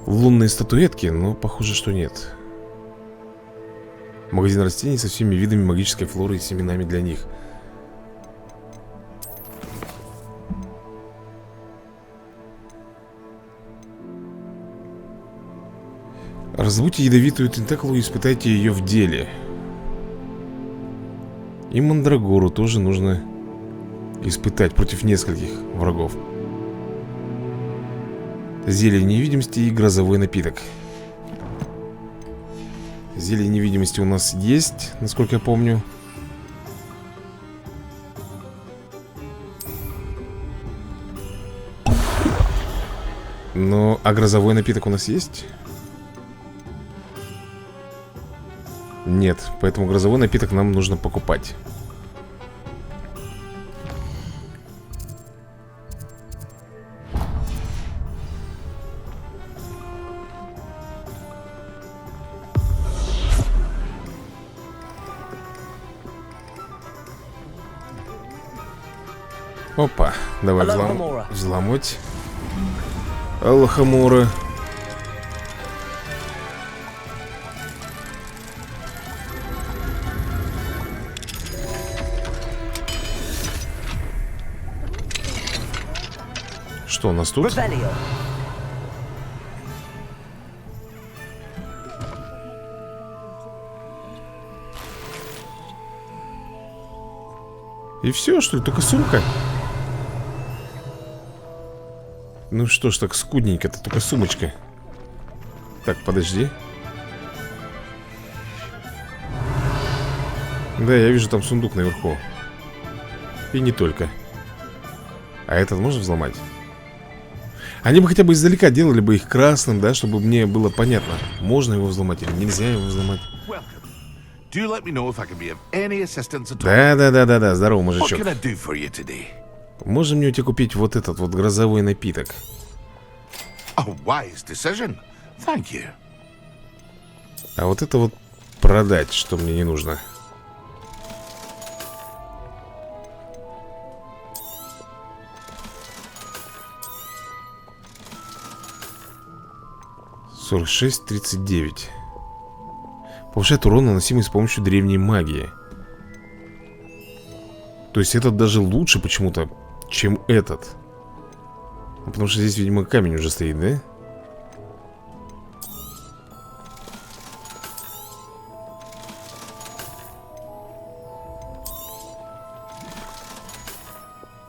лунные статуэтки, но похоже, что нет. Магазин растений со всеми видами магической флоры и семенами для них. Разбудьте ядовитую тентаклу и испытайте ее в деле. И мандрагору тоже нужно испытать против нескольких врагов. Зелье невидимости и грозовой напиток. Зелье невидимости у нас есть, насколько я помню. Но, а грозовой напиток у нас есть? Нет, поэтому грозовой напиток нам нужно покупать. Опа, давай взломать. Аллахамора. Что у нас тут? И все, что ли? Только сумка? Ну что ж так скудненько-то, только сумочка. Так, подожди. Да, я вижу там сундук наверху. И не только. А этот можно взломать? Они бы хотя бы издалека делали бы их красным, да, чтобы мне было понятно, можно его взломать или нельзя его взломать. Да, здорово, мужичок. Можно мне у тебя купить вот этот вот грозовой напиток? A wise decision. Thank you. А вот это вот продать, что мне не нужно. $46.39. Повышает урон, наносимый с помощью древней магии. То есть этот даже лучше почему-то, чем этот. Ну, потому что здесь, видимо, камень уже стоит, да?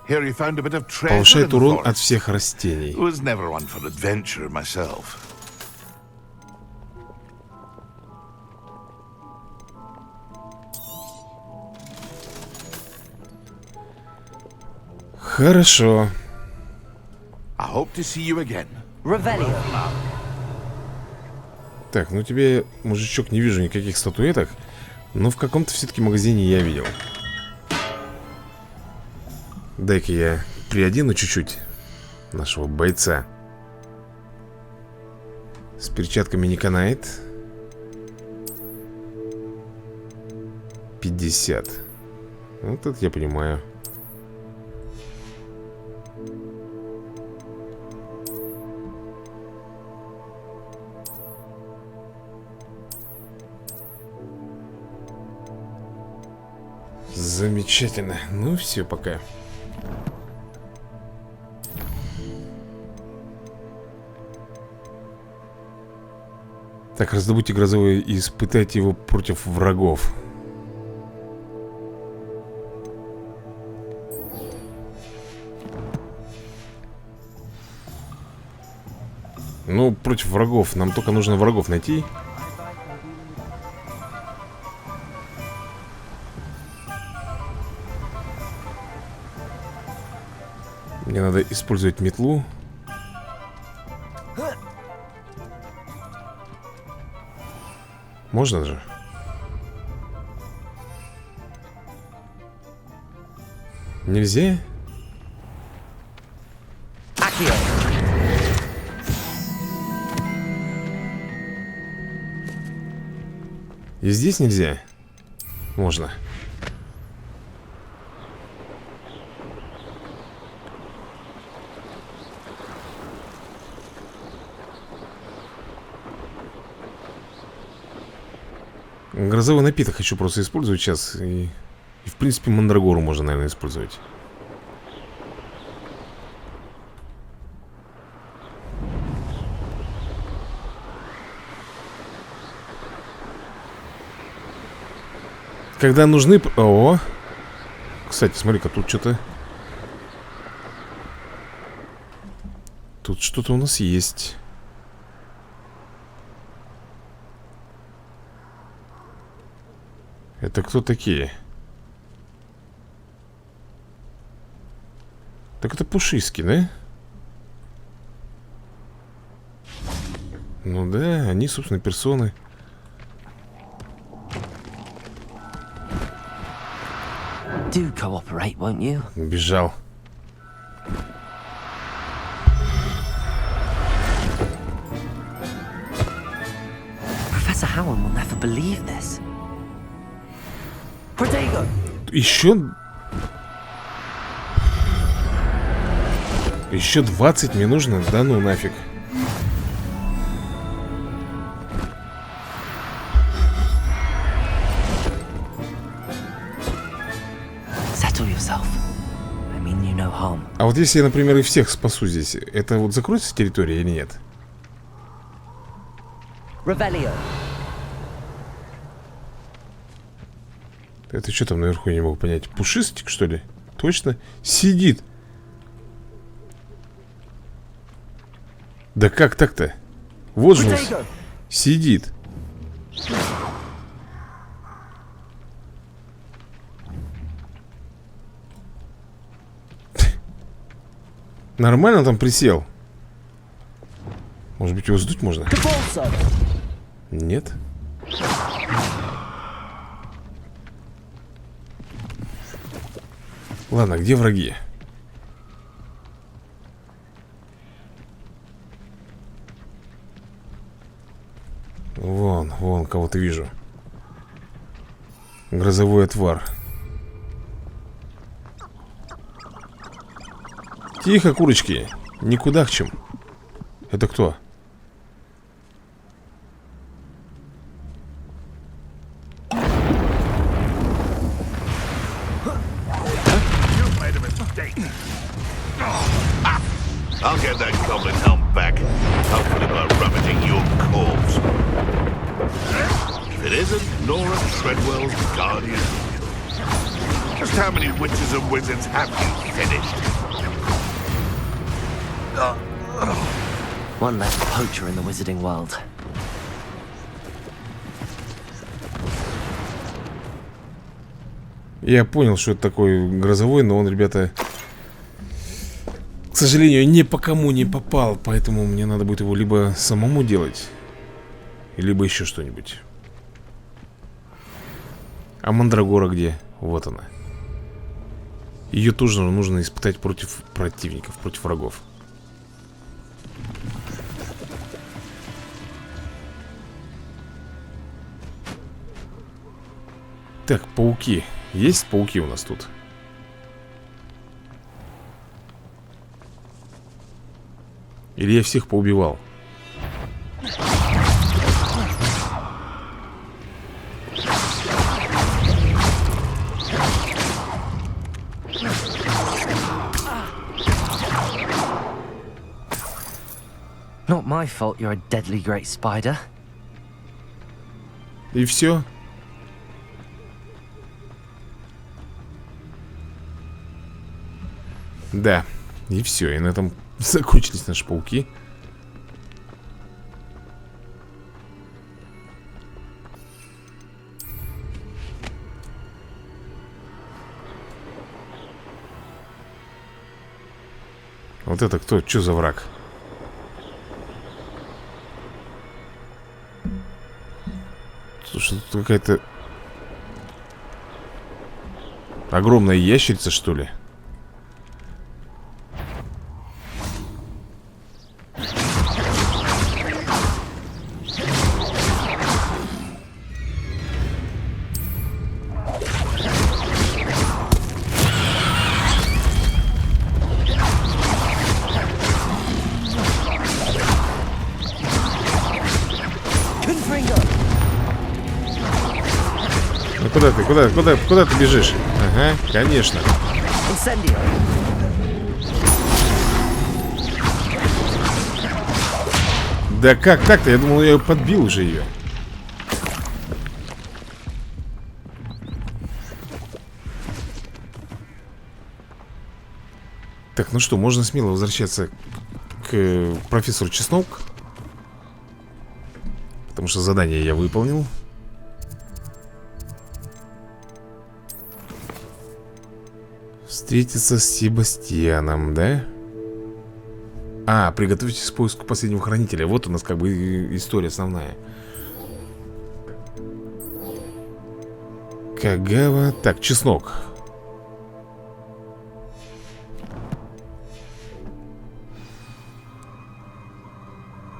Here you found a bit of treasure in Повышает the урон forest. от всех растений. Was never one for adventure myself. Хорошо. I hope to see you again. Revelio. Так, ну тебе, мужичок, не вижу никаких статуэток. Но в каком-то все-таки магазине я видел. Дай-ка я приодену чуть-чуть нашего бойца. С перчатками не канает. 50. Вот это я понимаю. Замечательно. Ну все, пока. Так, раздобудьте грозовое и испытайте его против врагов. Ну, против врагов. Нам только нужно врагов найти. Мне надо использовать метлу. Можно же? Нельзя? И здесь нельзя? Можно. Грозовой напиток хочу просто использовать сейчас. И в принципе, мандрагору можно, наверное, использовать. Когда нужны... О! Кстати, смотри-ка, тут что-то... Тут что-то у нас есть. Это кто такие? Так это пушиски, да? Ну да, они, собственно, персоны. Do cooperate, won't you? Бежал. Professor Howard will never believe this. Protego! Еще 20 мне нужно? Да ну нафиг. Settle yourself. I mean you no harm. А вот если я, например, и всех спасу здесь, это вот закроется территория или нет? Revelio. Это что там наверху, я не могу понять. Пушистик, что ли? Точно? Сидит. Да как так-то? Вот же он сидит. Нормально там присел? Может быть, его сдуть можно? Нет. Ладно, где враги? Вон кого-то вижу. Грозовой отвар. Тихо, курочки. Никуда к чем. Это кто? I'll get that goblin helm back. Hopefully by rummaging your corpse. If it isn't Nora Treadwell's guardian. Just how many witches and wizards have you finished? One less poacher in the wizarding world. Я понял, что это такой грозовой, но он, ребята, к сожалению, ни по кому не попал. Поэтому мне надо будет его либо самому делать, либо еще что-нибудь. А мандрагора где? Вот она. Ее тоже нужно испытать против противников, против врагов. Так, пауки. Есть пауки у нас тут? Или я всех поубивал? Not my fault you're a deadly great spider. И все? Да, и все. И на этом закончились наши пауки. Вот это кто? Что за враг? Слушай, тут какая-то огромная ящерица, что ли? Ну куда ты? Куда ты бежишь? Ага, конечно. Да как так-то? Я думал, я подбил уже ее. Так, ну что, можно смело возвращаться к профессору Чеснок. Потому что задание я выполнил. Встретиться с Себастьяном, да? А, приготовьтесь к поиску последнего хранителя. Вот у нас как бы история основная. Кагава. Так, Чеснок.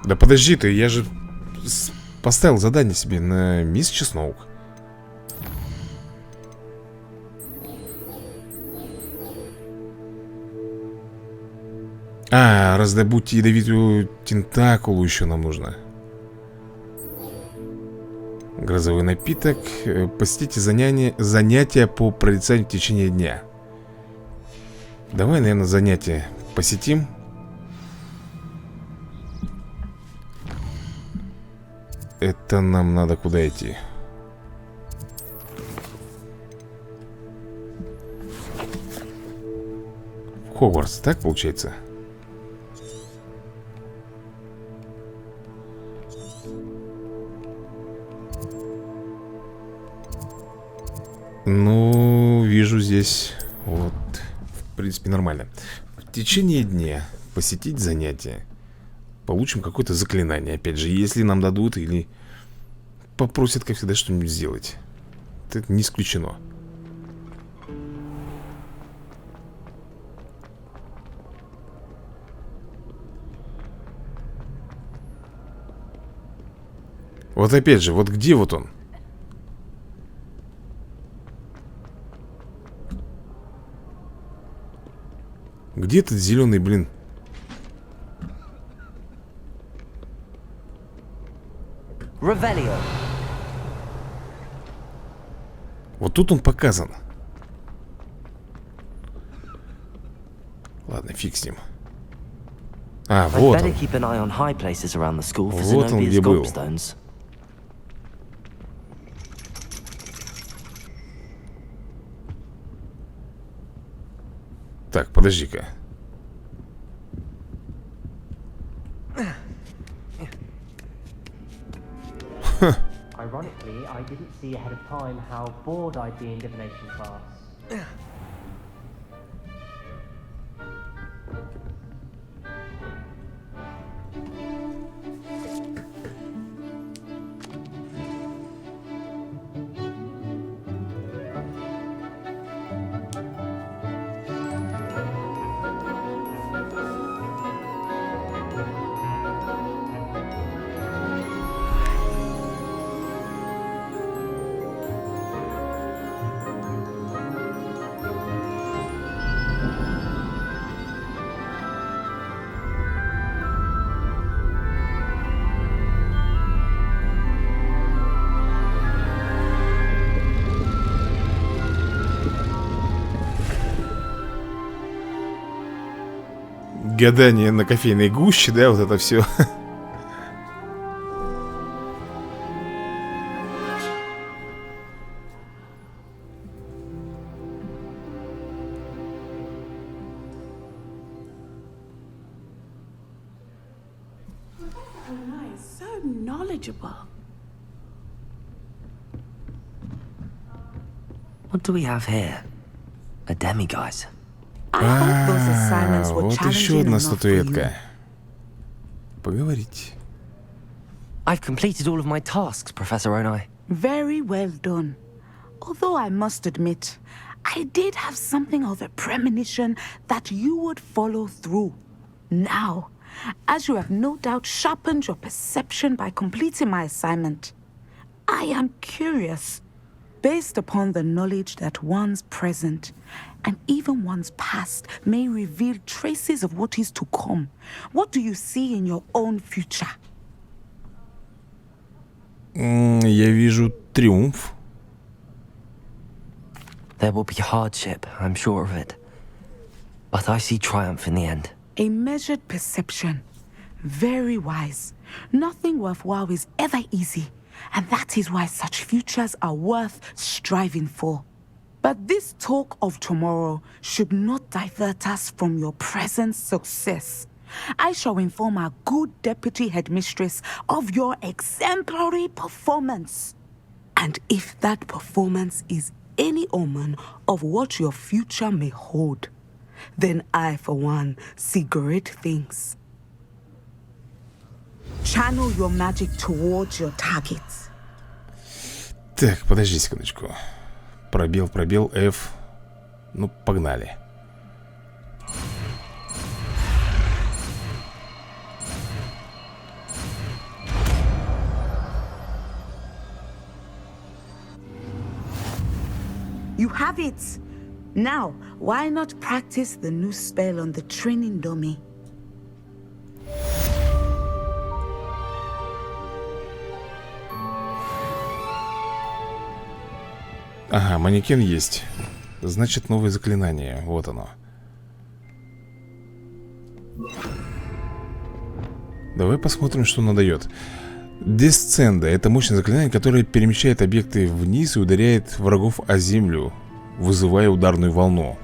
Да подожди ты, я же поставил задание себе на мисс Чеснок. А, раздобудь ядовитую тентакулу еще нам нужно. Грозовой напиток. Посетите занятия по прорицанию в течение дня. Давай, наверное, занятия посетим. Это нам надо куда идти? В Хогвартс, так получается? Ну, вижу здесь. Вот, в принципе, нормально. В течение дня посетить занятия. Получим какое-то заклинание. Опять же, если нам дадут или попросят, как всегда, что-нибудь сделать. Это не исключено. Вот опять же, вот где вот он? Где этот зеленый, блин? Revelio. Вот тут он показан. Ладно, фиг с ним. А, I'd вот better он. keep an eye on high places around the school for Вот он Zenobia's где был. gobstones. Так, подожди-ка. Ironically, I didn't see ahead of time how bored I'd be in divination class. Гадание на кофейной гуще, да, вот это все. So knowledgeable. What do we have here? A demiguise. Вот еще одна статуэтка. Поговорить. I've completed all of my tasks, Professor Onai. Very well done. Although I must admit, I did have something of a premonition that you would follow through. Now, as you have no doubt sharpened your perception by completing my assignment, I am curious, based upon the knowledge that one's present and even one's past may reveal traces of what is to come. What do you see in your own future? Я вижу триумф. There will be hardship, I'm sure of it. But I see triumph in the end. A measured perception. Very wise. Nothing worthwhile is ever easy, and that is why such futures are worth striving for. But this talk of tomorrow should not divert us from your present success. I shall inform our good deputy headmistress of your exemplary performance. And if that performance is any omen of what your future may hold, then I, for one, see great things. Channel your magic towards your targets. Так, подожди секундочку. Пробел, пробел, F. Ну, погнали. You have it! Now, why not practice the new spell on the training dummy? Ага, манекен есть. Значит, новое заклинание. Вот оно. Давай посмотрим, что оно дает. Десценда. Это мощное заклинание, которое перемещает объекты вниз и ударяет врагов о землю, вызывая ударную волну.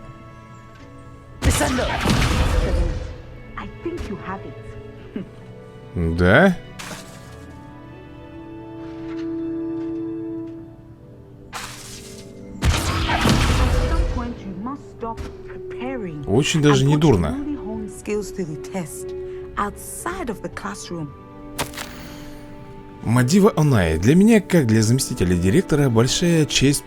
Да? Очень даже не дурно. Мотива Онай. Для меня, как для заместителя директора, большая честь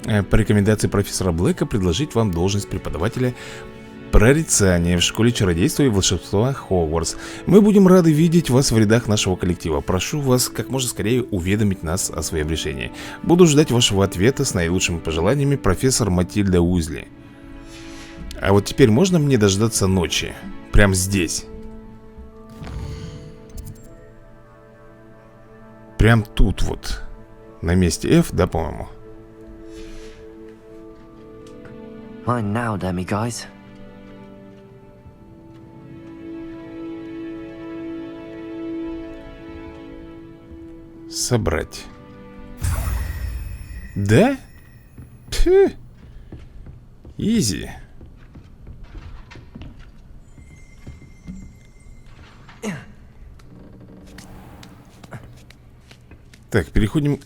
по рекомендации профессора Блэка предложить вам должность преподавателя прорицание в школе чародейства и волшебства Хогвартс. Мы будем рады видеть вас в рядах нашего коллектива. Прошу вас как можно скорее уведомить нас о своем решении. Буду ждать вашего ответа с наилучшими пожеланиями, профессор Матильда Уизли. А вот теперь можно мне дождаться ночи? Прям здесь. Прям тут вот. На месте F, да, по-моему? Mine now, demiguise. Собрать. Да? Пф. Изи. Так, переходим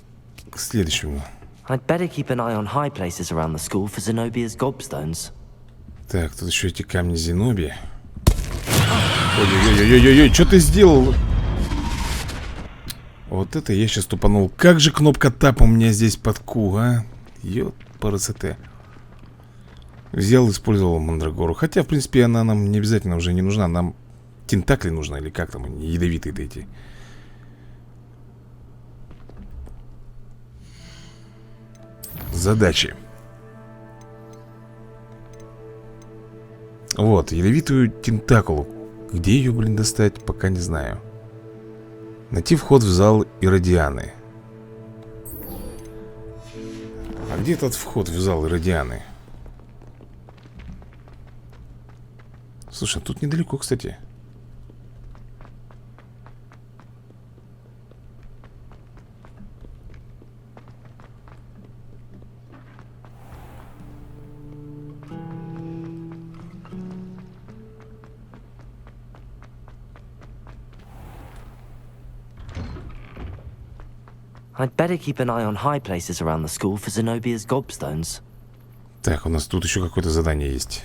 к следующему. I'd better keep an eye on high places around the school for Zenobia's gobstones. Так, тут еще эти камни Зеноби. Ой-ой-ой-ой-ой, что ты сделал? Вот это я сейчас тупанул. Как же кнопка тап у меня здесь под Q, а? Ёпарасоте. Взял, использовал мандрагору. Хотя, в принципе, она нам не обязательно уже не нужна. Нам тентакли нужны, или как там они, ядовитые-то эти. Задачи. Вот, ядовитую тентакулу. Где ее, блин, достать, пока не знаю. Найти вход в зал Иродианы. А где этот вход в зал Иродианы? Слушай, тут недалеко, кстати. I'd better keep an eye on high places around the school for Zenobia's gobstones. Так, у нас тут еще какое-то задание есть.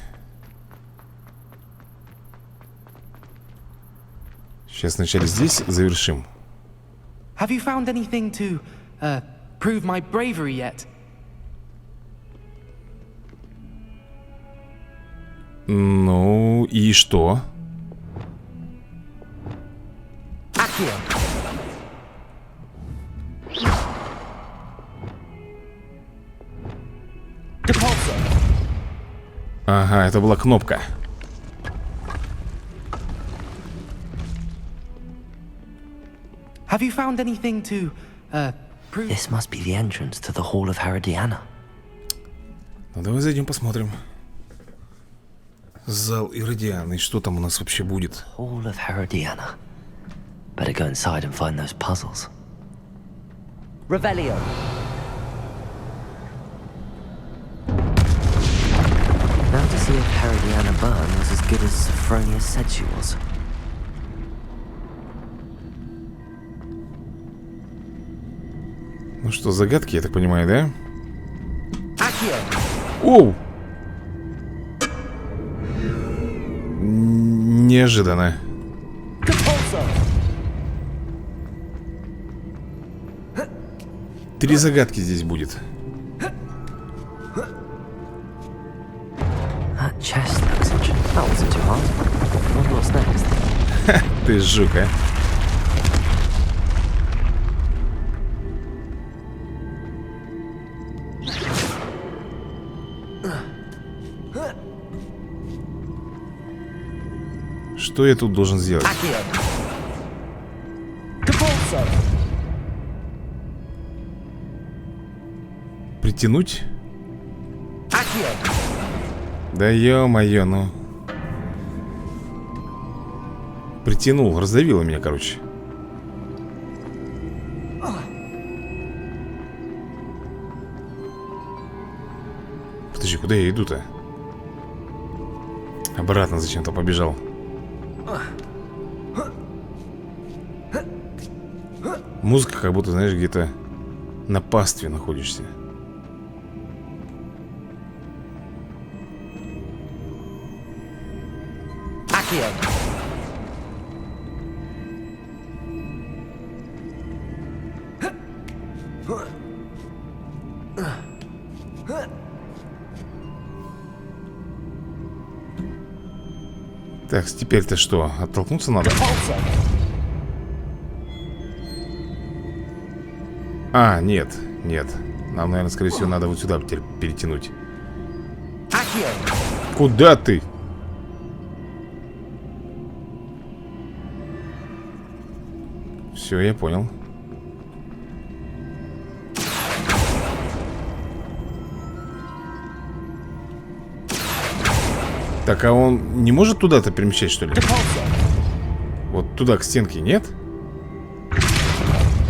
Сейчас вначале здесь завершим. Have you found anything to prove my bravery yet? Ну, и что? Ага, это была кнопка. Have you found anything to prove? This must be the entrance to the Hall of Herodiana. Ну, давай зайдем посмотрим. Зал Иродианы. Что там у нас вообще будет? Hall of Herodiana. Better go inside and find those puzzles. Revelio. Now to see if Herodiana Byrne was as good as Sophronia said she was. Ну что, загадки, я так понимаю, да? Оу! Неожиданно. Три загадки здесь будет. That chest looks interesting. That wasn't too hard. What's next? Ты жук, а? Что я тут должен сделать? Притянуть? Да ё-моё, ну. Притянул, раздавило меня, короче. Подожди, куда я иду-то? Обратно зачем-то побежал. Музыка как будто, знаешь, где-то на пастве находишься. Так, теперь-то что? Оттолкнуться надо? А, нет, нет. Нам, наверное, скорее всего, надо вот сюда теперь перетянуть. Куда ты? Все, я понял. Так, а он не может туда-то перемещать, что ли? Вот туда, к стенке, нет?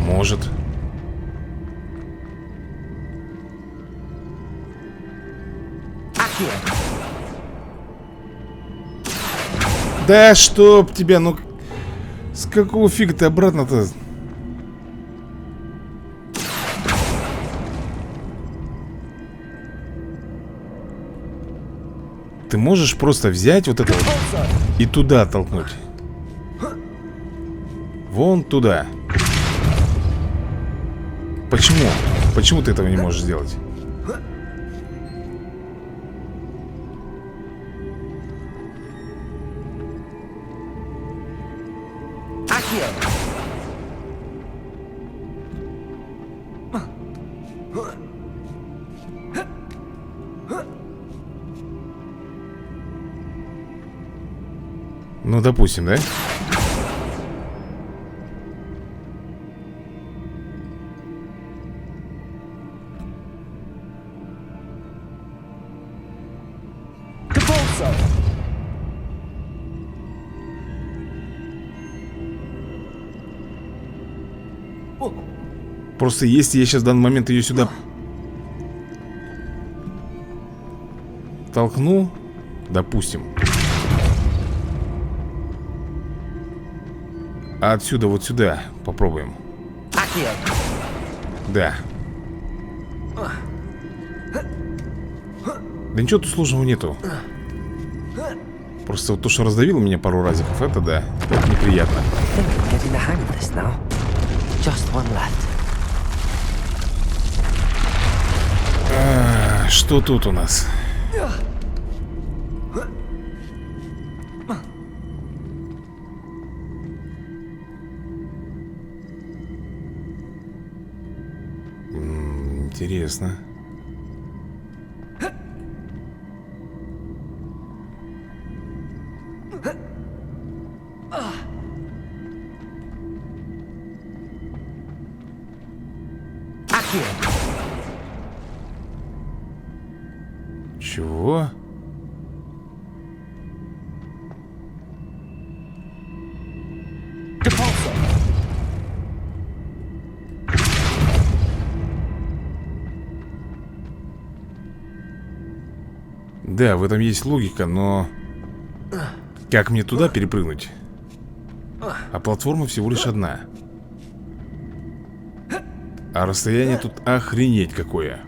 Может. Да чтоб тебя, ну... С какого фига ты обратно-то? Ты можешь просто взять вот это вот и туда толкнуть. Вон туда. Почему? Почему ты этого не можешь сделать? Ну, допустим, да? Просто если я сейчас в данный момент ее сюда толкну, допустим, а отсюда вот сюда попробуем. Да. Да ничего тут сложного нету. Просто вот то, что раздавило меня пару разиков, это да, это неприятно. Что тут у нас? Интересно. Чего? Да, в этом есть логика, но как мне туда перепрыгнуть? А платформа всего лишь одна. А расстояние тут охренеть какое.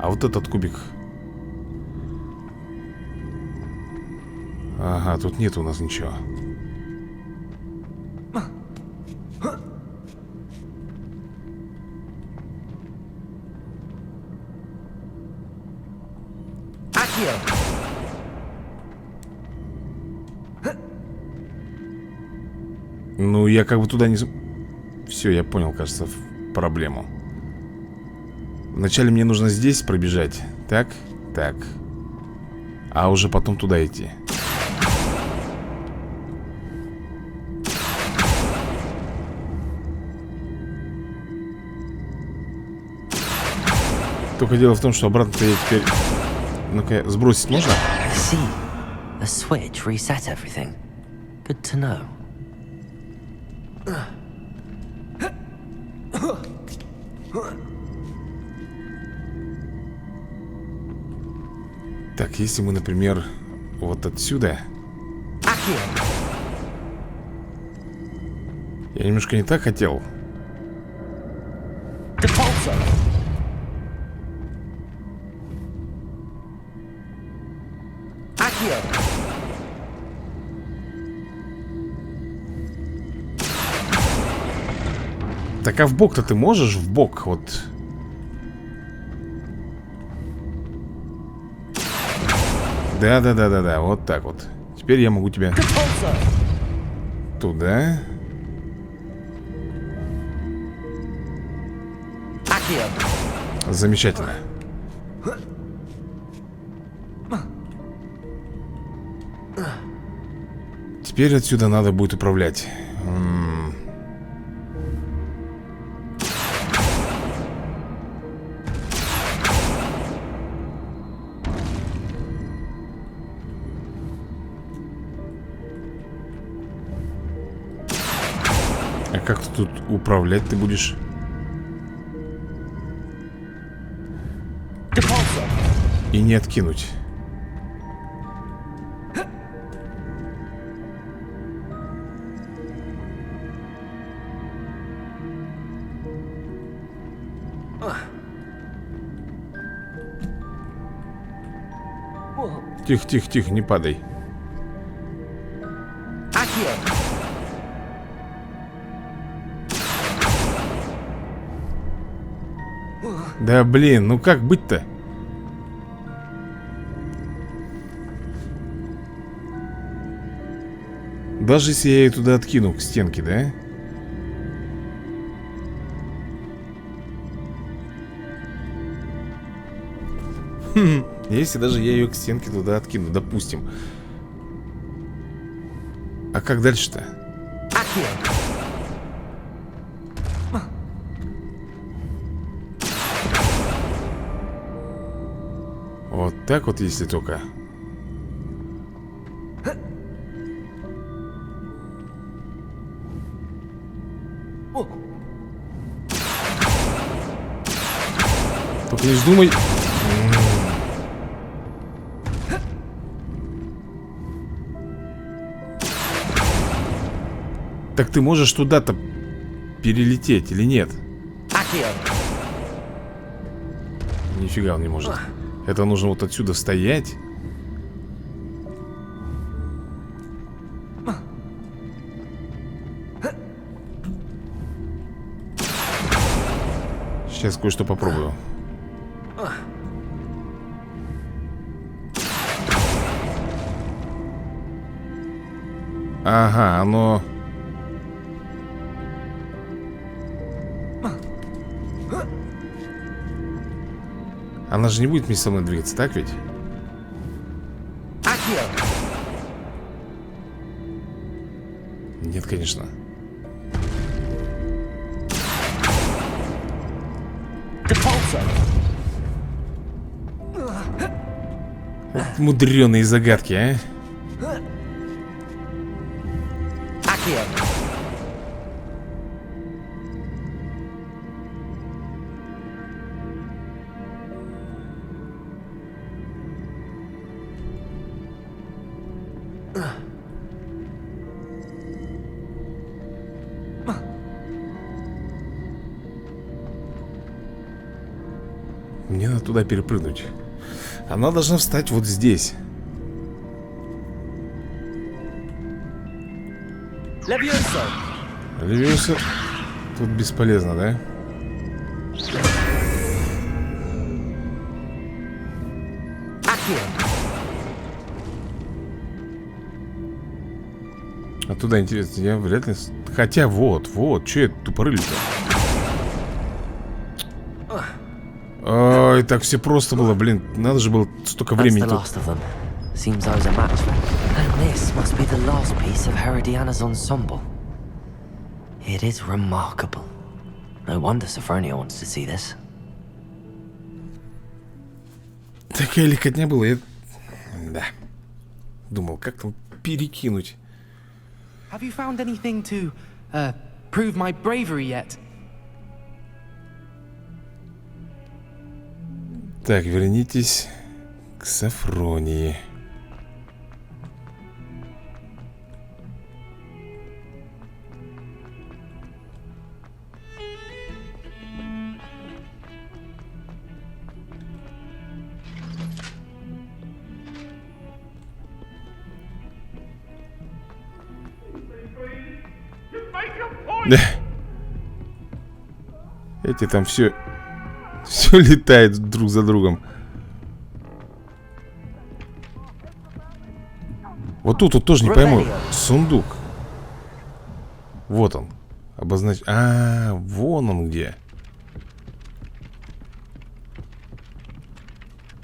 А вот этот кубик. Ага, тут нет у нас ничего. Ну, я как бы туда не... Все, я понял, кажется, проблему. Вначале мне нужно здесь пробежать. Так, так. А уже потом туда идти. Только дело в том, что обратно-то я теперь... Ну-ка, сбросить можно? A switch reset everything. Good to know. Так, если мы, например, вот отсюда... Я немножко не так хотел. Так, а в бок-то ты можешь? В бок, вот. Да, вот так вот. Теперь я могу тебя туда. Замечательно. Теперь отсюда надо будет управлять. А как ты тут управлять ты будешь? И не откинуть. Тихо, тихо, тихо, не падай. Да блин, ну как быть-то? Даже если я ее туда откину к стенке, да? Если даже я ее к стенке туда откину, допустим. А как дальше-то? Вот так вот, если только. Только не вздумай. Так ты можешь туда-то перелететь или нет? Нифига он не может. Это нужно вот отсюда стоять. Сейчас кое-что попробую. Ага, оно... Она же не будет вместе со мной двигаться, так ведь? Нет, конечно. Вот мудреные загадки, а? Мне надо туда перепрыгнуть. Она должна встать вот здесь. Левиоса. Тут бесполезно, да? А туда, интересно, я вряд ли... Хотя вот, что я тупорылю-то? Ой, так все просто было, блин. Надо же было столько времени тут. Seems I was a match for. And this must be the last piece of Herodiana's ensemble. It is remarkable. No wonder Sophronia wants to see this. Такая легкотня была, я... Да. Думал, как там перекинуть. Have you found anything to prove my bravery yet? Так, вернитесь к Софронии. Да. Эти там все летает друг за другом. Вот тут вот тоже не пойму. Сундук. Вот он. Вон он где.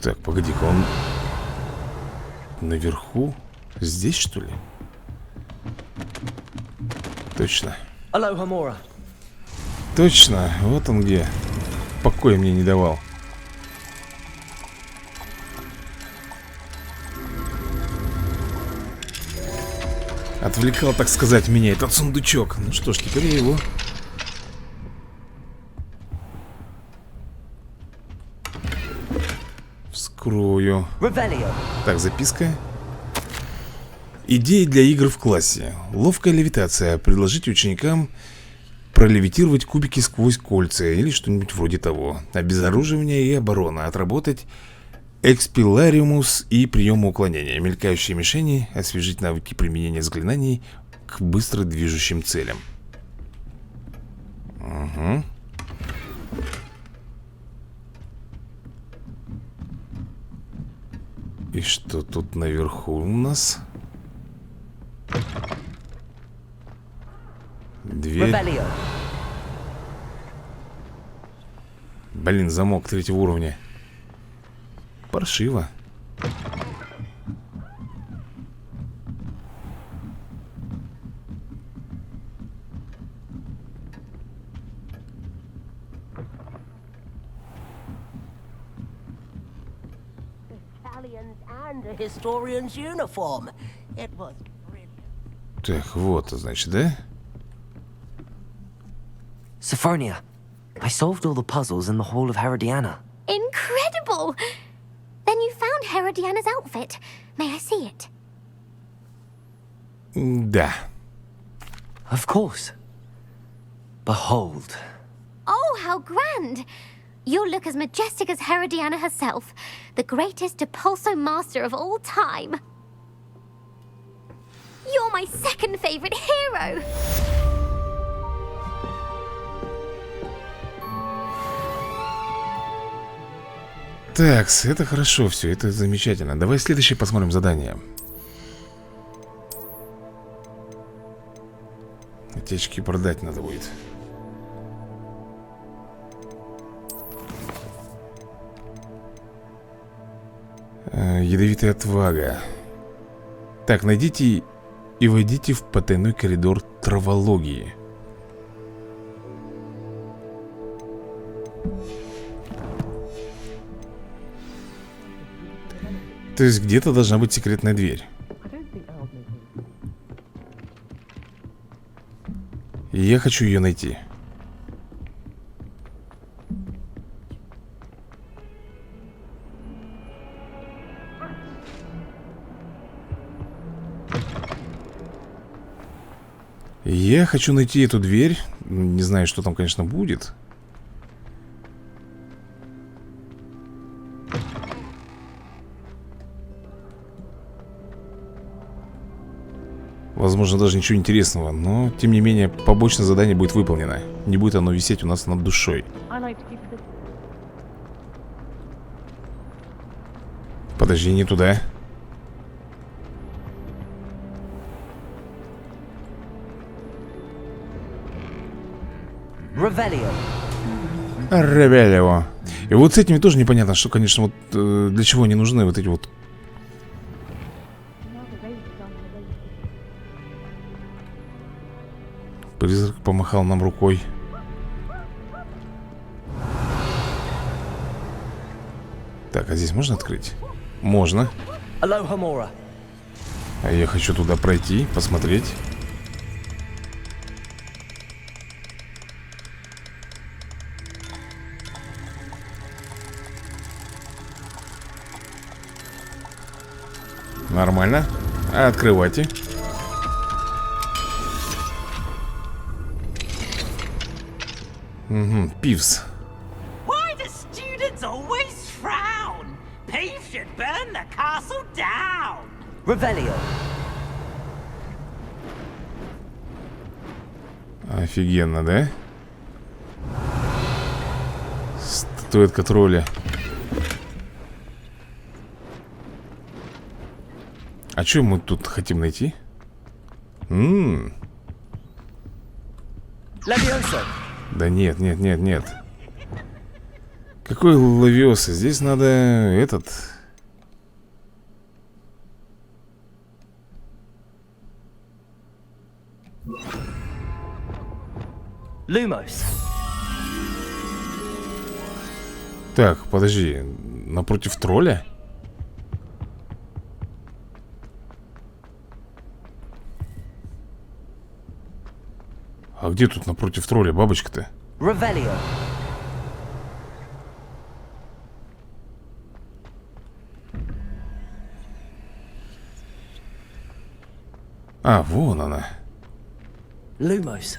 Так, погоди-ка, он наверху? Здесь, что ли? Точно. Точно, вот он где. Покоя мне не давал. Отвлекал, так сказать, меня этот сундучок. Ну что ж, теперь я его... вскрою. Так, записка. Идеи для игр в классе. Ловкая левитация. Предложите ученикам пролевитировать кубики сквозь кольца или что-нибудь вроде того. Обезоруживание и оборона. Отработать экспилариумус и приемы уклонения. Мелькающие мишени. Освежить навыки применения заклинаний к быстро движущим целям. Угу. И что тут наверху у нас? Дверь. Блин, замок 3-го уровня. Паршиво. Так, вот, значит, да? Sophronia, I solved all the puzzles in the Hall of Herodiana. Incredible! Then you found Herodiana's outfit. May I see it? Да. Of course. Behold. Oh, how grand! You'll look as majestic as Herodiana herself, the greatest Depulso master of all time. You're my second favorite hero! Так, это хорошо все, это замечательно. Давай следующее посмотрим задание. Эти очки продать надо будет. Ядовитая отвага. Так, найдите и войдите в потайной коридор травологии. То есть где-то должна быть секретная дверь. И я хочу ее найти. Я хочу найти эту дверь. Не знаю, что там, конечно, будет. Возможно, даже ничего интересного. Но, тем не менее, побочное задание будет выполнено. Не будет оно висеть у нас над душой. Подожди, не туда. Ревелио. И вот с этими тоже непонятно, что, конечно, вот для чего они нужны, вот эти вот. Призрак помахал нам рукой. Так, а здесь можно открыть? Можно. А я хочу туда пройти, посмотреть. Нормально. Открывайте. Угу, пивс. Why do students always frown? Peeves should burn the castle down. Revelio. Офигенно, да? Статуэтка тролля. А что мы тут хотим найти? Да нет, нет, нет, нет. Какой лавиоса? Здесь надо этот... Lumos. Так, подожди. Напротив тролля? А где тут напротив тролля бабочка-то? Revelio. А, вон она. Lumos.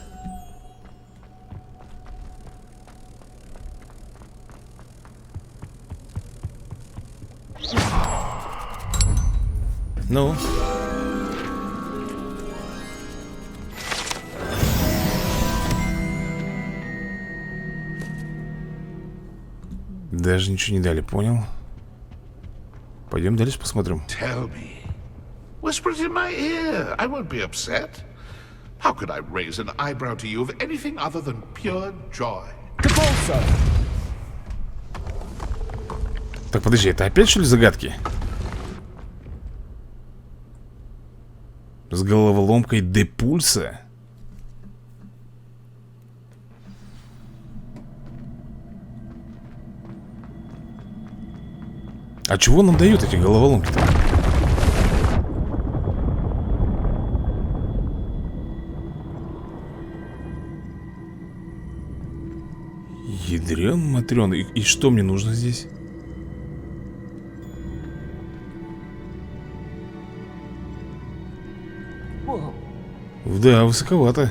Ну? Даже ничего не дали, понял? Пойдем дальше посмотрим. Tell me. Whisper it in my ear. I won't be upset. How could I raise an eyebrow to you of anything other than pure joy? Так, подожди, это опять что ли загадки? С головоломкой де пульса? А чего нам дают эти головоломки-то? Ядрен-матрен. И что мне нужно здесь? Да, высоковато.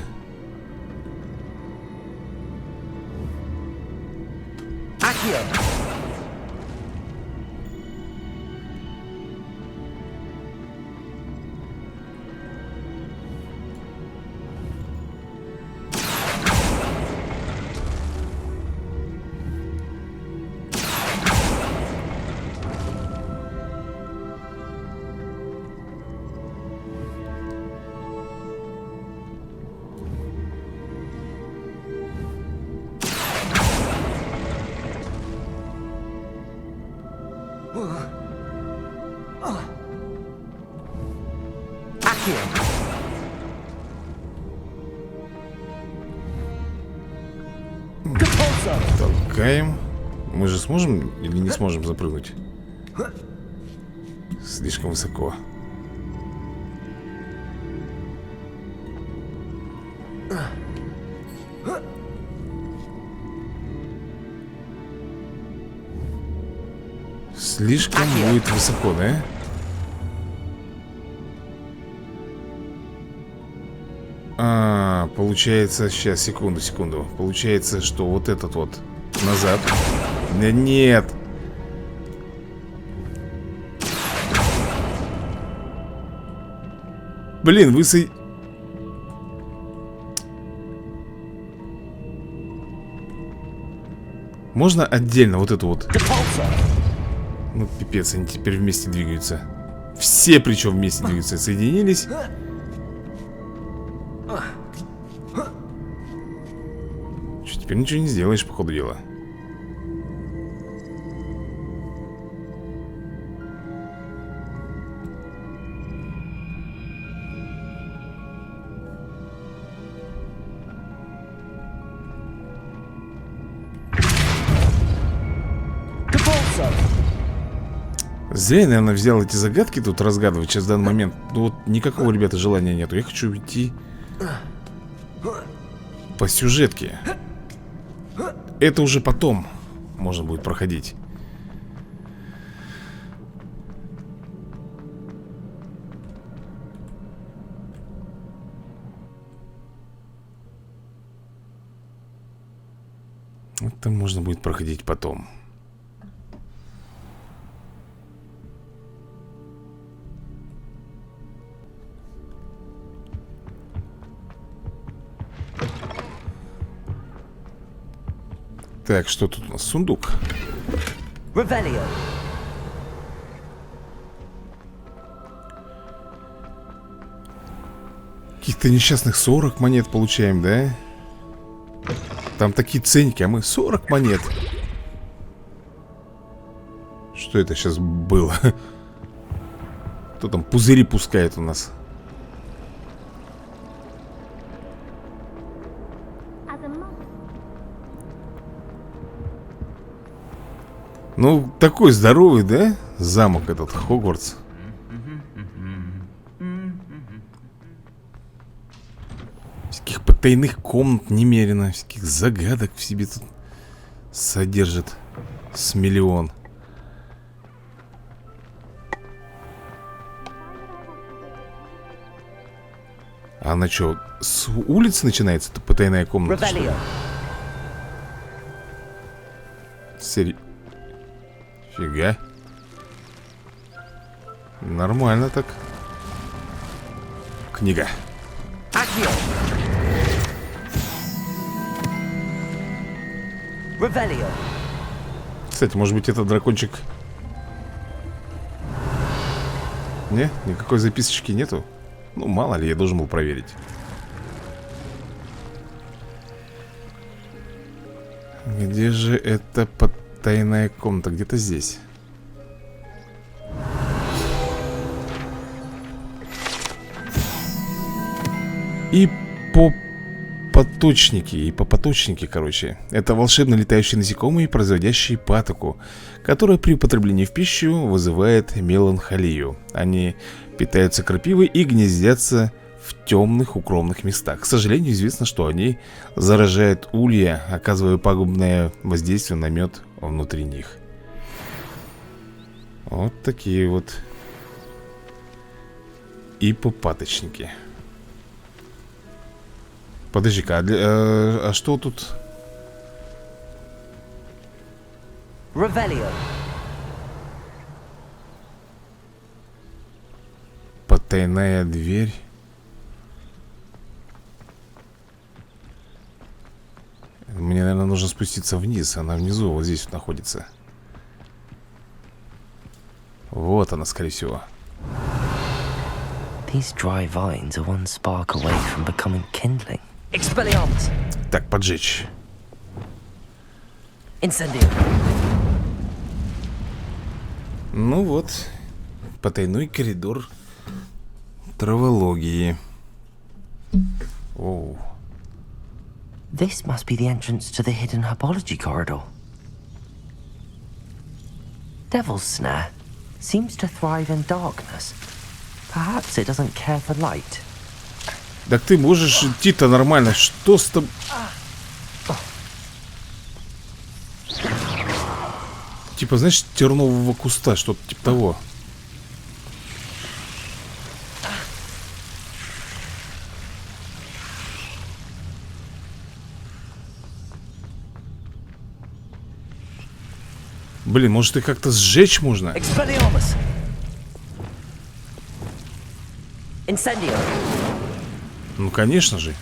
Толкаем. Мы же сможем или не сможем запрыгнуть? Слишком высоко. Слишком будет высоко, да? Получается, сейчас, секунду. Получается, что вот этот вот назад. Да нет. Блин, Можно отдельно вот эту вот. Ну, пипец, они теперь вместе двигаются. Все причем вместе двигаются. Соединились. Что, теперь ничего не сделаешь, по ходу дела. Зря я, наверное, взял эти загадки тут разгадывать сейчас в данный момент. Ну вот никакого, ребята, желания нету. Я хочу идти по сюжетке. Это уже потом можно будет проходить. Это можно будет проходить потом. Так, что тут у нас? Сундук. Revelio. каких-то несчастных 40 монет получаем, да? Там такие ценники, а мы 40 монет. Что это сейчас было? Кто там пузыри пускает у нас? Ну, такой здоровый, да? Замок этот, Хогвартс. Всяких потайных комнат немерено. Всяких загадок в себе тут содержит с миллион. А она что, с улицы начинается эта потайная комната? Фига. Нормально так. Книга. Кстати, может быть, этот дракончик... Не? Никакой записочки нету? Ну, мало ли, я должен был проверить. Где же эта потайная комната? Где-то здесь. И попоточники, короче. Это волшебно летающие насекомые, производящие патоку, которая при употреблении в пищу вызывает меланхолию. Они питаются крапивой и гнездятся в темных укромных местах. К сожалению, известно, что они заражают улья, оказывая пагубное воздействие на мед внутри них. Вот такие вот ипопаточники. Подожди-ка, а что тут? Потайная дверь. Мне, наверное, нужно спуститься вниз. Она внизу, вот здесь вот находится. Вот она, скорее всего. These dry vines are one spark away from becoming kindling. Так, поджечь. Ну вот, потайной коридор травологии. Оу. This must be the entrance to the hidden herbology corridor. Devil's Snare seems to thrive in darkness. Perhaps it doesn't care for light. Так ты можешь идти-то нормально. Что с тобой? Типа, знаешь, тернового куста, что-то типа того. Блин, может и как-то сжечь можно? Ну, конечно же.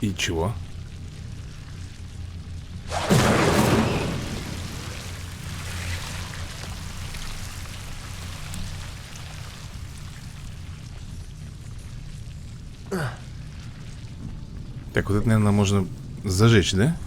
И чего? Так, вот это, наверное, можно зажечь, да?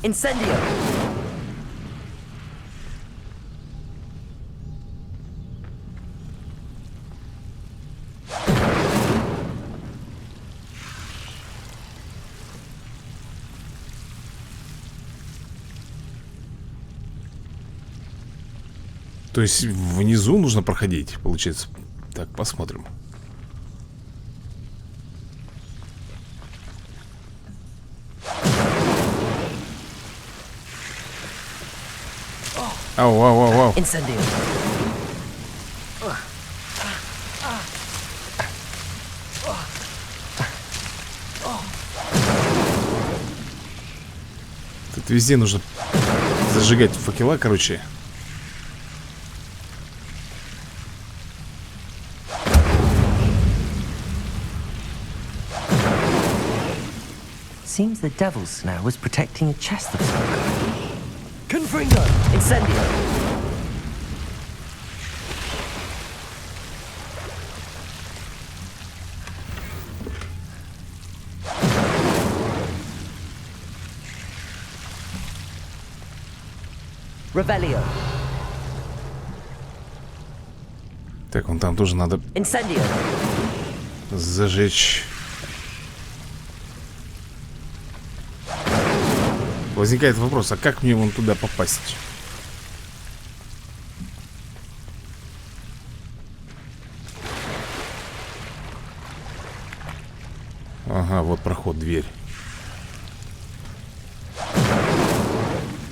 То есть внизу нужно проходить, получается. Так, посмотрим. Ау, ау, ау, ау. Тут везде нужно зажигать факела, короче. Seems the devil's snare was protecting a chest of some kind. Confringo! Incendio! Revelio. Так, вон там тоже надо Incendio. зажечь. Возникает вопрос, а как мне вон туда попасть? Ага, вот проход, дверь.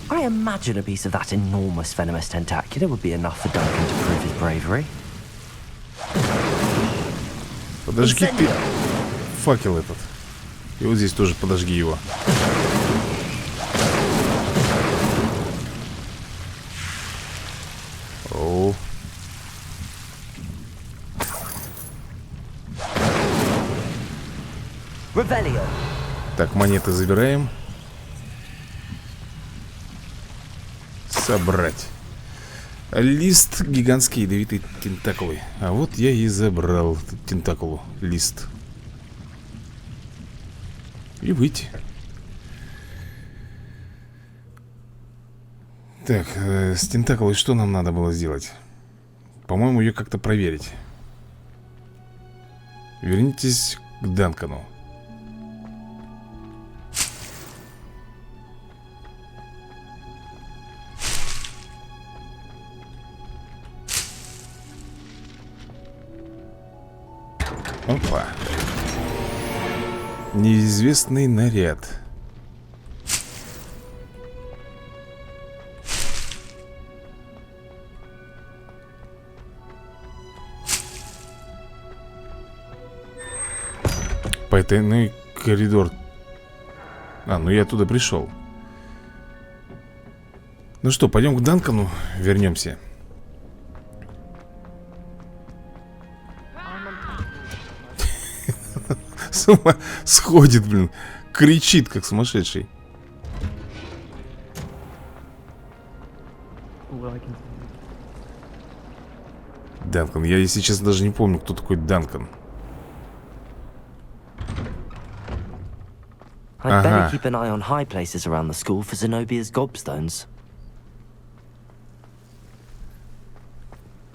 I imagine a piece of that enormous venomous tentacular would be enough for Duncan to prove his bravery. Подожги ты факел этот. И вот здесь тоже подожги его. О. Revelio. Так, монеты забираем. Собрать. Лист гигантский ядовитый тентакулы. А вот я и забрал тентакулу. Лист. И выйти. Так, с тентакулой что нам надо было сделать? По-моему, ее как-то проверить. Вернитесь к Данкану. Опа. Неизвестный наряд. Потайной коридор. А, ну я оттуда пришел. Ну что, пойдем к Данкану, вернемся. С ума сходит, блин. Кричит, как сумасшедший. Данкан. Я, если честно, даже не помню, кто такой Данкан. I'd better keep an eye on high places around the school for Zenobia's gobstones.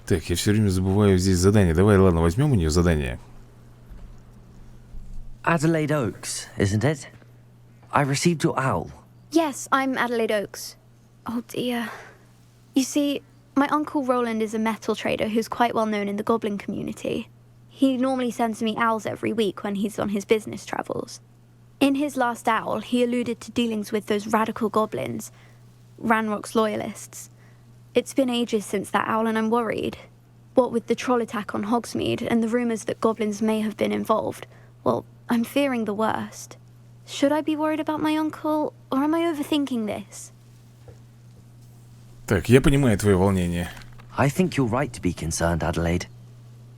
Так, я все время забываю здесь задание. Давай, ладно, возьмем у нее задание. Adelaide Oaks, isn't it? I received your owl. Yes, I'm Adelaide Oaks. Oh dear. You see, my Uncle Roland is a metal trader who's quite well known in the goblin community. He normally sends me owls every week when he's on his business travels. In his last owl, he alluded to dealings with those radical goblins, Ranrock's loyalists. It's been ages since that owl and I'm worried. What with the troll attack on Hogsmeade and the rumours that goblins may have been involved, well, I'm fearing the worst. Should I be worried about my uncle, or am I overthinking this? Так, я понимаю твое волнение. I think you're right to be concerned, Adelaide.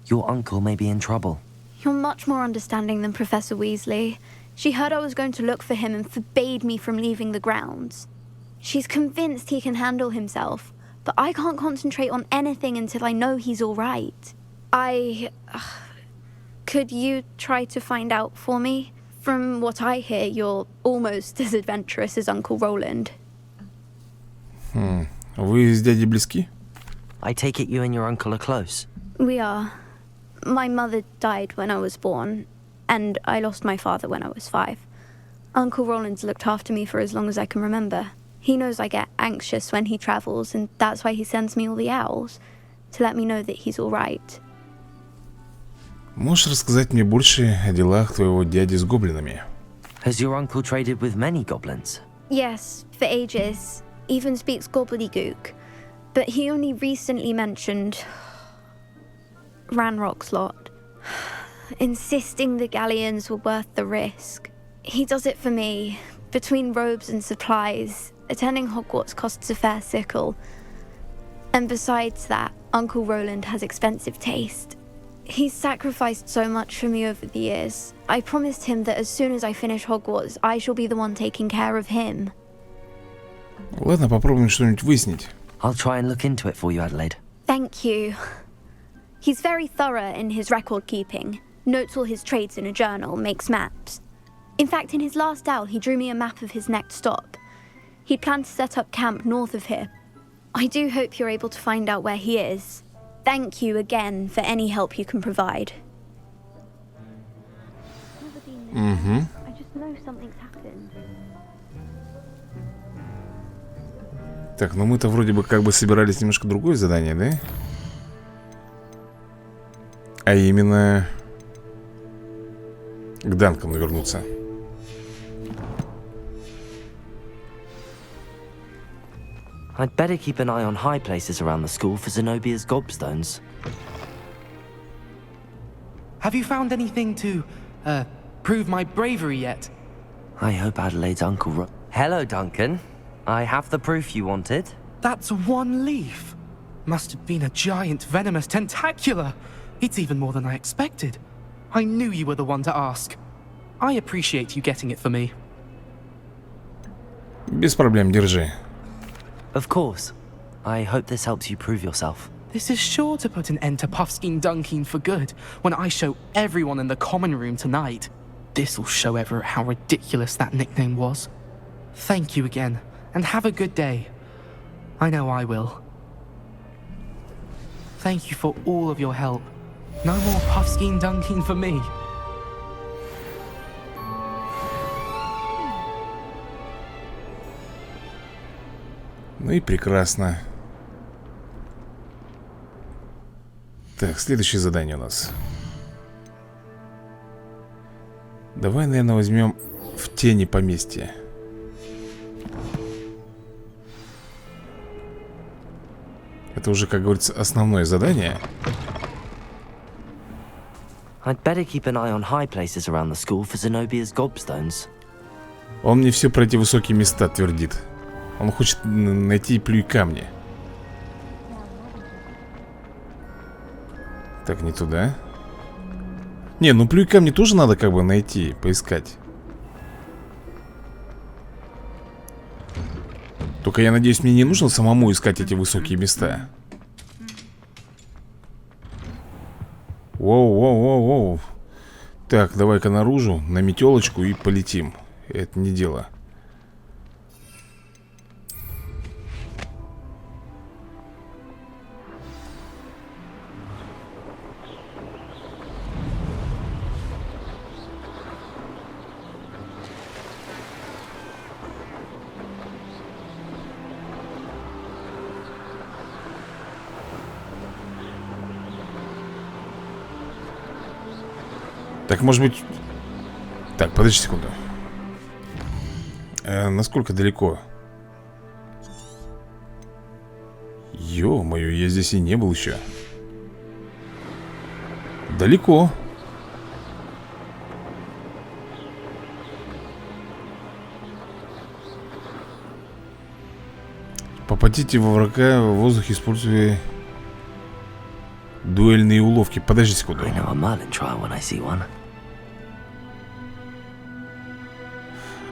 Your uncle may be in trouble. You're much more understanding than Professor Weasley. She heard I was going to look for him and forbade me from leaving the grounds. She's convinced he can handle himself, but I can't concentrate on anything until I know he's all right. Could you try to find out for me? From what I hear, you're almost as adventurous as Uncle Roland. Вы с дядей близки? I take it you and your uncle are close. We are. My mother died when I was born, and I lost my father when I was 5. Uncle Roland's looked after me for as long as I can remember. He knows I get anxious when he travels, and that's why he sends me all the owls, to let me know that he's all right. Можешь рассказать мне больше о делах твоего дяди с гоблинами? Has your uncle traded with many goblins? Yes, for ages. Even speaks gobbledygook. But he only recently mentioned Ranrock's lot, insisting the galleons were worth the risk. He does it for me. Between robes and supplies, attending Hogwarts costs a fair sickle. And besides that, Uncle Roland has expensive taste. He's sacrificed so much for me over the years. I promised him that as soon as I finish Hogwarts, I shall be the one taking care of him. Ладно, попробуем что-нибудь выяснить. I'll try and look into it for you, Adelaide. Thank you. He's very thorough in his record keeping. Notes all his trades in a journal, makes maps. In fact, in his last owl, he drew me a map of his next stop. He planned to set up camp north of here. I do hope you're able to find out where he is. Thank you again for any help you can provide. Угу. I just know something's happened. Так, ну мы-то вроде бы как бы собирались немножко другое задание, да? А именно к Данкану вернуться. I'd better keep an eye on high places around the school for Zenobia's gobstones. Have you found anything to, prove my bravery yet? I hope Adelaide's uncle Hello, Duncan. I have the proof you wanted. That's one leaf. Must have been a giant venomous tentacula. It's even more than I expected. I knew you were the one to ask. I appreciate you getting it for me. Без проблем, держи. Of course. I hope this helps you prove yourself. This is sure to put an end to Puffskein Dunkeen for good when I show everyone in the common room tonight. This'll show Everett how ridiculous that nickname was. Thank you again, and have a good day. I know I will. Thank you for all of your help. No more Puffskein Dunkeen for me. Ну и прекрасно. Так, следующее задание у нас. Давай, наверное, возьмем в тени поместья. Это уже, как говорится, основное задание. I'd better keep an eye on high places around the school for Zenobia's gobstones. Он мне все про эти высокие места твердит. Он хочет найти плюй камни. Так, не туда. Не, ну плюй камни тоже надо как бы найти, поискать. Только я надеюсь, мне не нужно самому искать эти высокие места. Воу-воу-воу-воу. Так, давай-ка наружу, на метелочку и полетим. Это не дело. Так, может быть... Так, подожди секунду. Насколько далеко? Ё-моё, я здесь и не был еще. Далеко. Попадите во врага в воздухе, используя дуэльные уловки. Подожди секунду.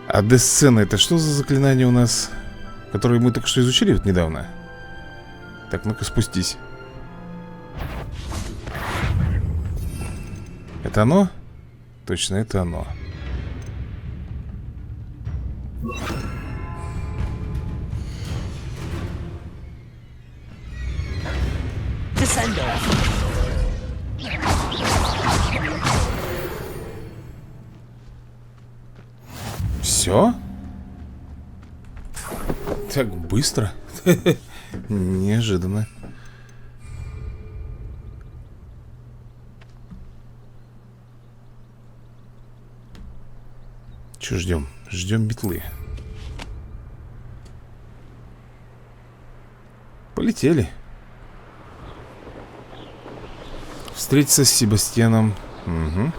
А десцена это что за заклинание у нас, которое мы только что изучили вот недавно? Так, ну-ка спустись. Это оно? Точно, это оно. Все? Так быстро? Неожиданно. Че ждем? Ждем битлы. Полетели. Встретиться с Себастьяном. Угу.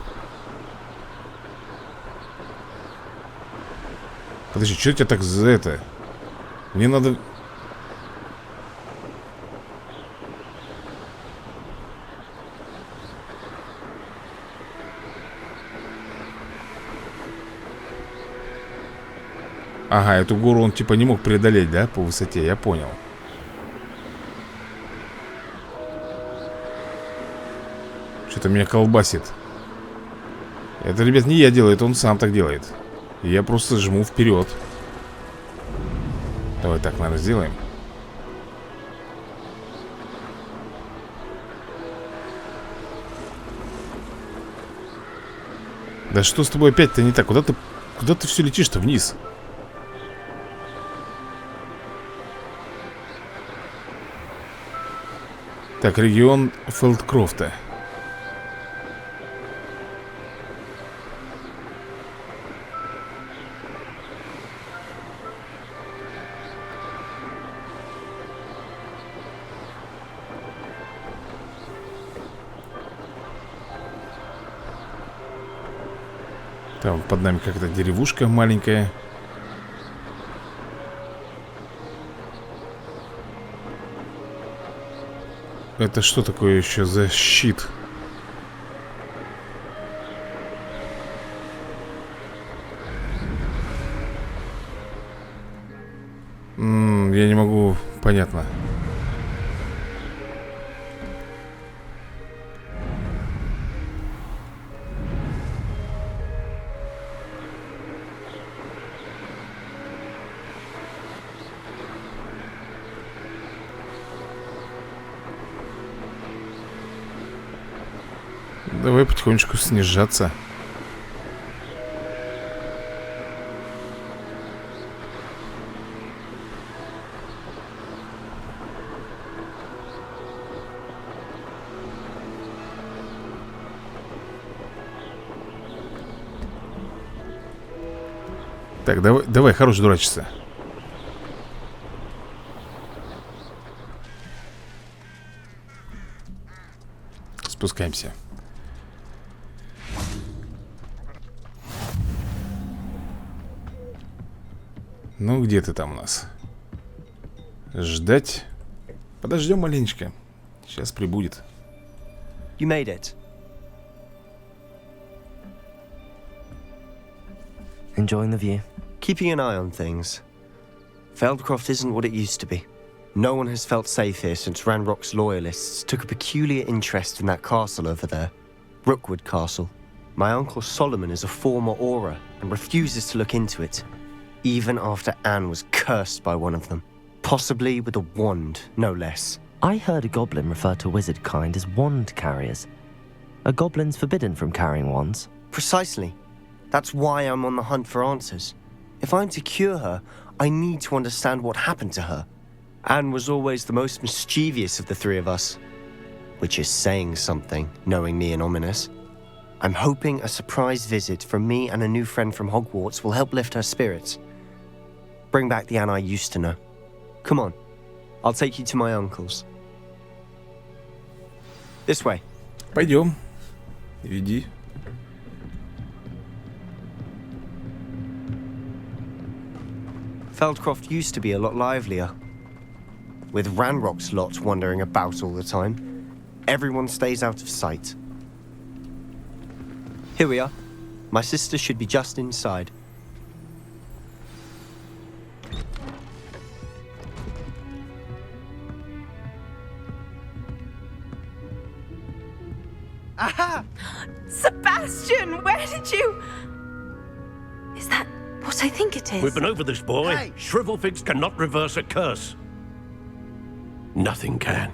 Подожди, что тебя так за это? Мне надо... Ага, эту гору он типа не мог преодолеть, да, по высоте, я понял. Что-то меня колбасит. Это, ребят, не я делаю, это он сам так делает. И я просто жму вперед. Давай так, наверное, сделаем. Да что с тобой опять-то не так? Куда ты все летишь-то вниз? Так, регион Фелдкрофта. Там под нами какая-то деревушка маленькая. Это что такое еще за щит? Я не могу... Понятно. Давай потихонечку снижаться. Так, давай, хорош дурачиться. Спускаемся. Ну, где ты там у нас? Ждать? Подождем маленечко. Сейчас прибудет. You made it. Enjoying the view. Keeping an eye on things. Feldcroft isn't what it used to be. No one has felt safe here since Ranrock's loyalists took a peculiar interest in that castle over there. Rookwood Castle. My uncle Solomon is a former Auror and refuses to look into it. Even after Anne was cursed by one of them. Possibly with a wand, no less. I heard a goblin refer to wizard kind as wand carriers. Are goblins forbidden from carrying wands? Precisely. That's why I'm on the hunt for answers. If I'm to cure her, I need to understand what happened to her. Anne was always the most mischievous of the three of us. Which is saying something, knowing me and Ominous. I'm hoping a surprise visit from me and a new friend from Hogwarts will help lift her spirits. Bring back the Anne I used to know. Come on, I'll take you to my uncle's. This way. Пойдем. Веди. Feldcroft used to be a lot livelier. With Ranrock's lot wandering about all the time, everyone stays out of sight. Here we are. My sister should be just inside. Aha! Sebastian, where did you... Is that what I think it is? We've been over this, boy. Hey. Shrivelfigs cannot reverse a curse. Nothing can.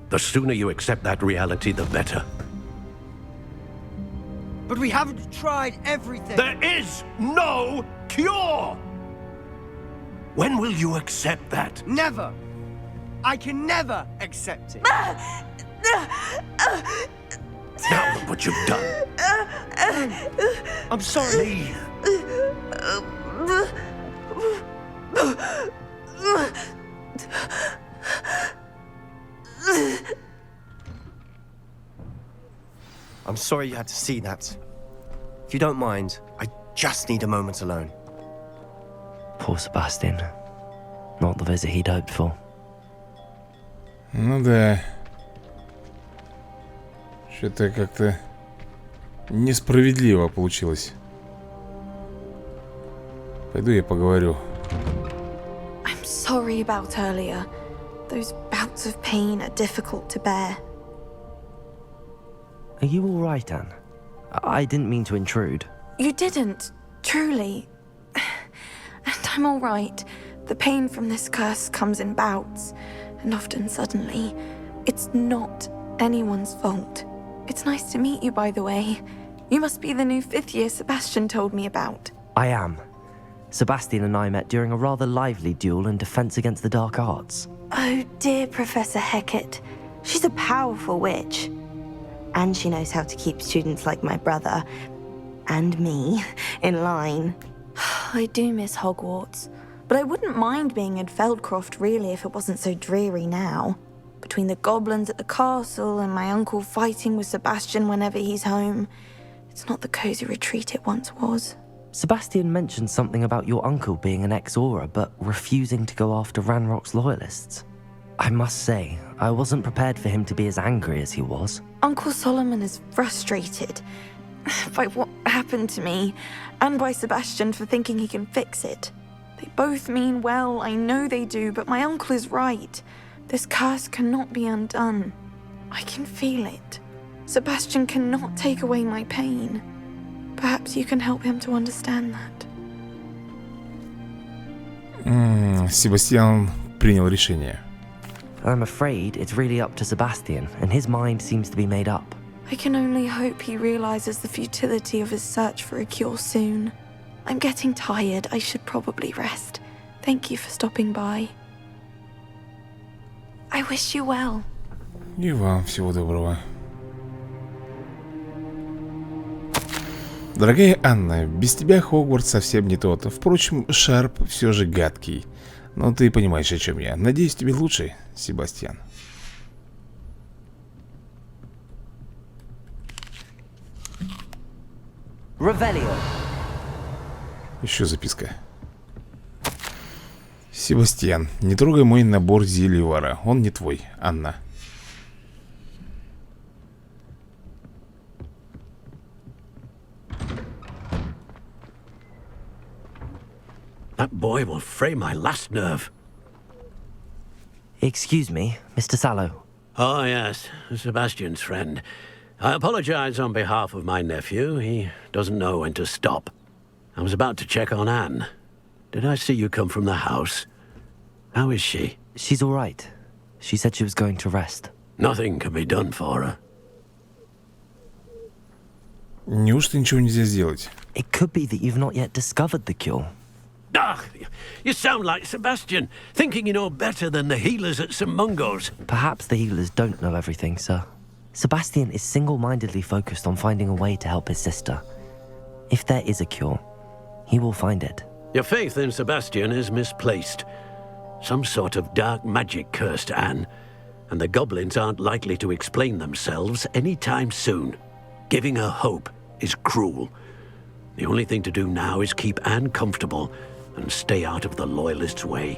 The sooner you accept that reality, the better. But we haven't tried everything. There is no cure! When will you accept that? Never. I can never accept it. Now look what you've done. I'm sorry. Leave. I'm sorry you had to see that. If you don't mind, I just need a moment alone. Poor Sebastian. Not the visit he'd hoped for. Ну да. Что-то как-то несправедливо получилось. Пойду я поговорю. I'm sorry about earlier. Those bouts of pain are difficult to bear. Are you all right, Anne? I didn't mean to intrude. You didn't, truly. And I'm all right. The pain from this curse comes in bouts, and often suddenly. It's not anyone's fault. It's nice to meet you, by the way. You must be the new 5th year Sebastian told me about. I am. Sebastian and I met during a rather lively duel in defense against the dark arts. Oh, dear Professor Hecat. She's a powerful witch. And she knows how to keep students like my brother, and me, in line. I do miss Hogwarts, but I wouldn't mind being in Feldcroft, really, if it wasn't so dreary now. Between the goblins at the castle and my uncle fighting with Sebastian whenever he's home, it's not the cozy retreat it once was. Sebastian mentioned something about your uncle being an ex-Auror, but refusing to go after Ranrock's loyalists. I must say, I wasn't prepared for him to be as angry as he was. Uncle Solomon is frustrated by what happened to me, and by Sebastian for thinking he can fix it. They both mean well, I know they do, but my uncle is right. This curse cannot be undone. I can feel it. Sebastian cannot take away my pain. Perhaps you can help him to understand that. Себастьян принял решение. I'm afraid it's really up to Sebastian, and his mind seems to be made up. I can only hope he realizes the futility of his search for a cure soon. I'm getting tired. I should probably rest. Thank you for stopping by. I wish you well. И вам всего доброго. Дорогая Анна, без тебя Хогвартс совсем не тот. Впрочем, Шарп все же гадкий. Но ты понимаешь, о чем я. Надеюсь, тебе лучше, Себастьян. Ревелио. Еще записка. Себастьян, не трогай мой набор зельевара. Он не твой, Анна. That boy will fray my last nerve. Excuse me, Mr. Sallow. Oh, yes, Sebastian's friend. I apologize on behalf of my nephew. He doesn't know when to stop. I was about to check on Anne. Did I see you come from the house? How is she? She's all right. She said she was going to rest. Nothing can be done for her. Неужто ничего нельзя сделать? It could be that you've not yet discovered the cure. Ah, you sound like Sebastian, thinking you know better than the healers at St. Mungo's. Perhaps the healers don't know everything, sir. Sebastian is single-mindedly focused on finding a way to help his sister. If there is a cure, he will find it. Your faith in Sebastian is misplaced. Some sort of dark magic cursed Anne, and the goblins aren't likely to explain themselves anytime soon. Giving her hope is cruel. The only thing to do now is keep Anne comfortable and stay out of the loyalists' way.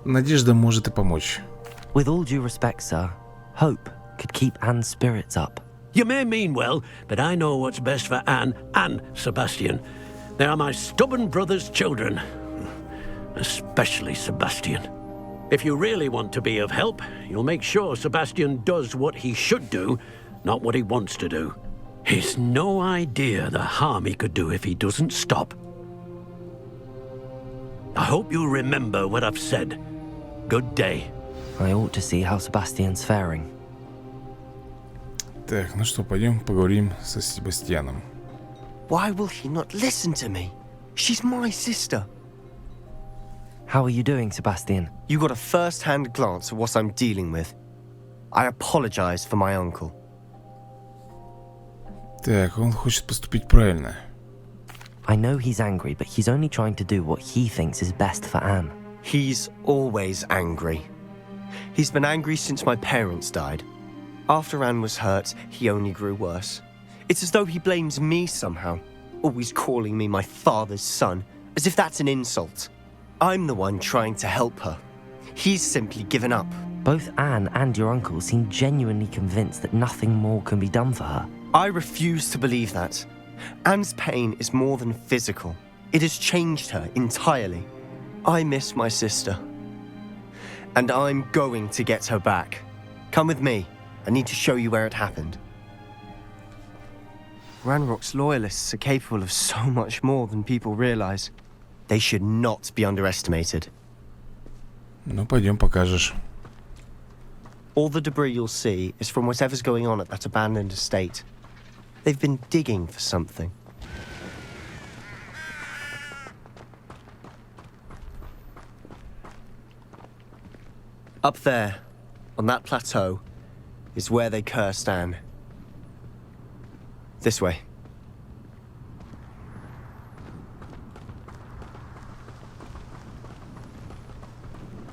Надежда может и помочь. With all due respect, sir, hope could keep Anne's spirits up. You may mean well, but I know what's best for Anne and Sebastian. They are my stubborn brother's children. Especially Sebastian. If you really want to be of help, you'll make sure Sebastian does what he should do, not what he wants to do. He's no idea the harm he could do if he doesn't stop. I hope you remember what I've said. Good day. I ought to see how Sebastian's faring. Так, ну что, пойдем поговорим со Себастьяном. Why will he not listen to me? She's my sister. How are you doing, Sebastian? You got a first-hand glance at what I'm dealing with. I apologize for my uncle. Так, он хочет поступить правильно. I know he's angry, but he's only trying to do what he thinks is best for Anne. He's always angry. He's been angry since my parents died. After Anne was hurt, he only grew worse. It's as though he blames me somehow, always calling me my father's son, as if that's an insult. I'm the one trying to help her. He's simply given up. Both Anne and your uncle seem genuinely convinced that nothing more can be done for her. I refuse to believe that. Anne's pain is more than physical. It has changed her entirely. I miss my sister. And I'm going to get her back. Come with me. I need to show you where it happened. Ranrock's loyalists are capable of so much more than people realize. They should not be underestimated. Ну, пойдем, покажешь. All the debris you'll see is from whatever's going on at that abandoned estate. They've been digging for something. Up there, on that plateau, is where they cursed Anne. This way.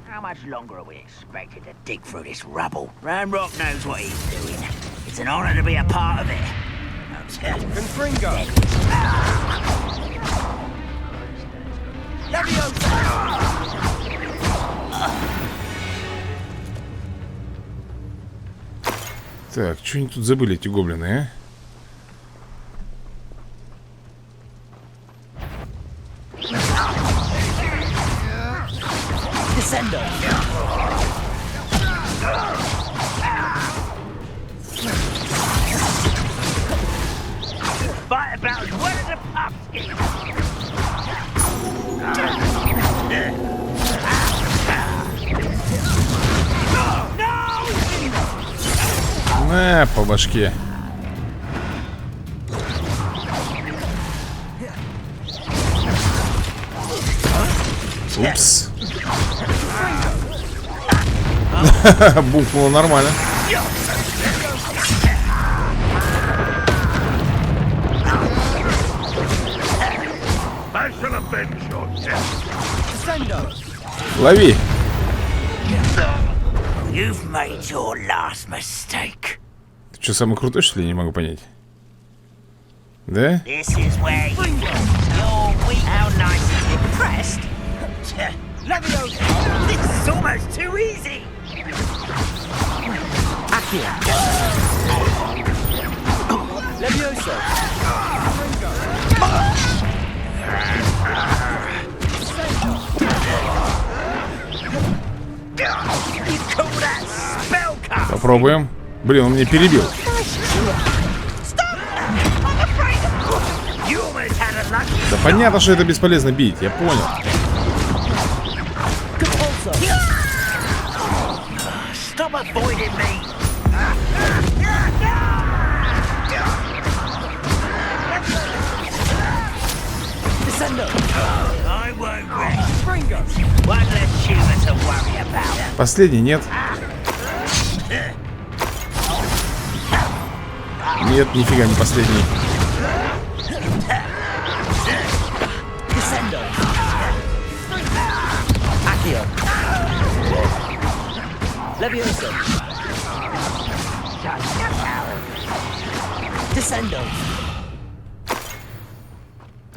How much longer are we expected to dig through this rubble? Ranrock knows what he's doing. It's an honor to be a part of it. Confringo! Так, что они тут забыли, эти гоблины, а? Fight about as well as a pumpkin. На, по башке. Упс. Бухнуло нормально. Лови. You've made your last mistake. Ты что, самый крутой, что ли? Я не могу понять. Да? This is where you you're weak. How nice and impressed. This is almost too easy. Levioso! Попробуем. Блин, он меня перебил. Да понятно, что это бесполезно бить, я понял. Последний, нет? Нет, нифига не последний.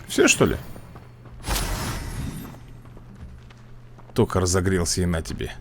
Все, что ли? Только разогрелся и на тебе.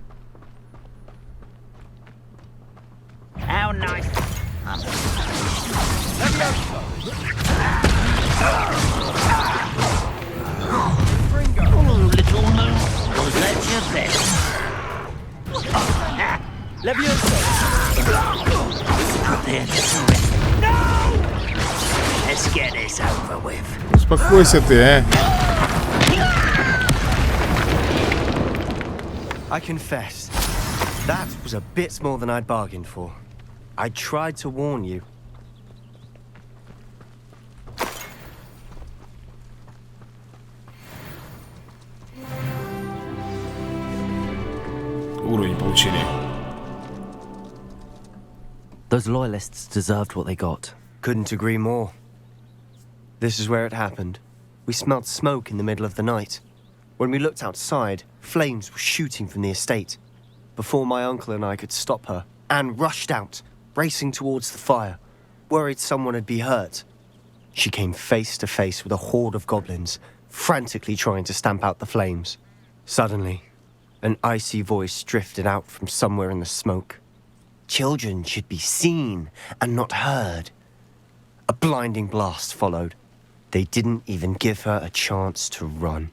Успокойся ты, а. I confess, that was a bit more than I'd bargained for. I tried to warn you. Уровень получили. Those loyalists deserved what they got. Couldn't agree more. This is where it happened. We smelled smoke in the middle of the night. When we looked outside, flames were shooting from the estate. Before my uncle and I could stop her, Anne rushed out, racing towards the fire, worried someone would be hurt. She came face to face with a horde of goblins, frantically trying to stamp out the flames. Suddenly, an icy voice drifted out from somewhere in the smoke. Children should be seen and not heard. A blinding blast followed. They didn't even give her a chance to run.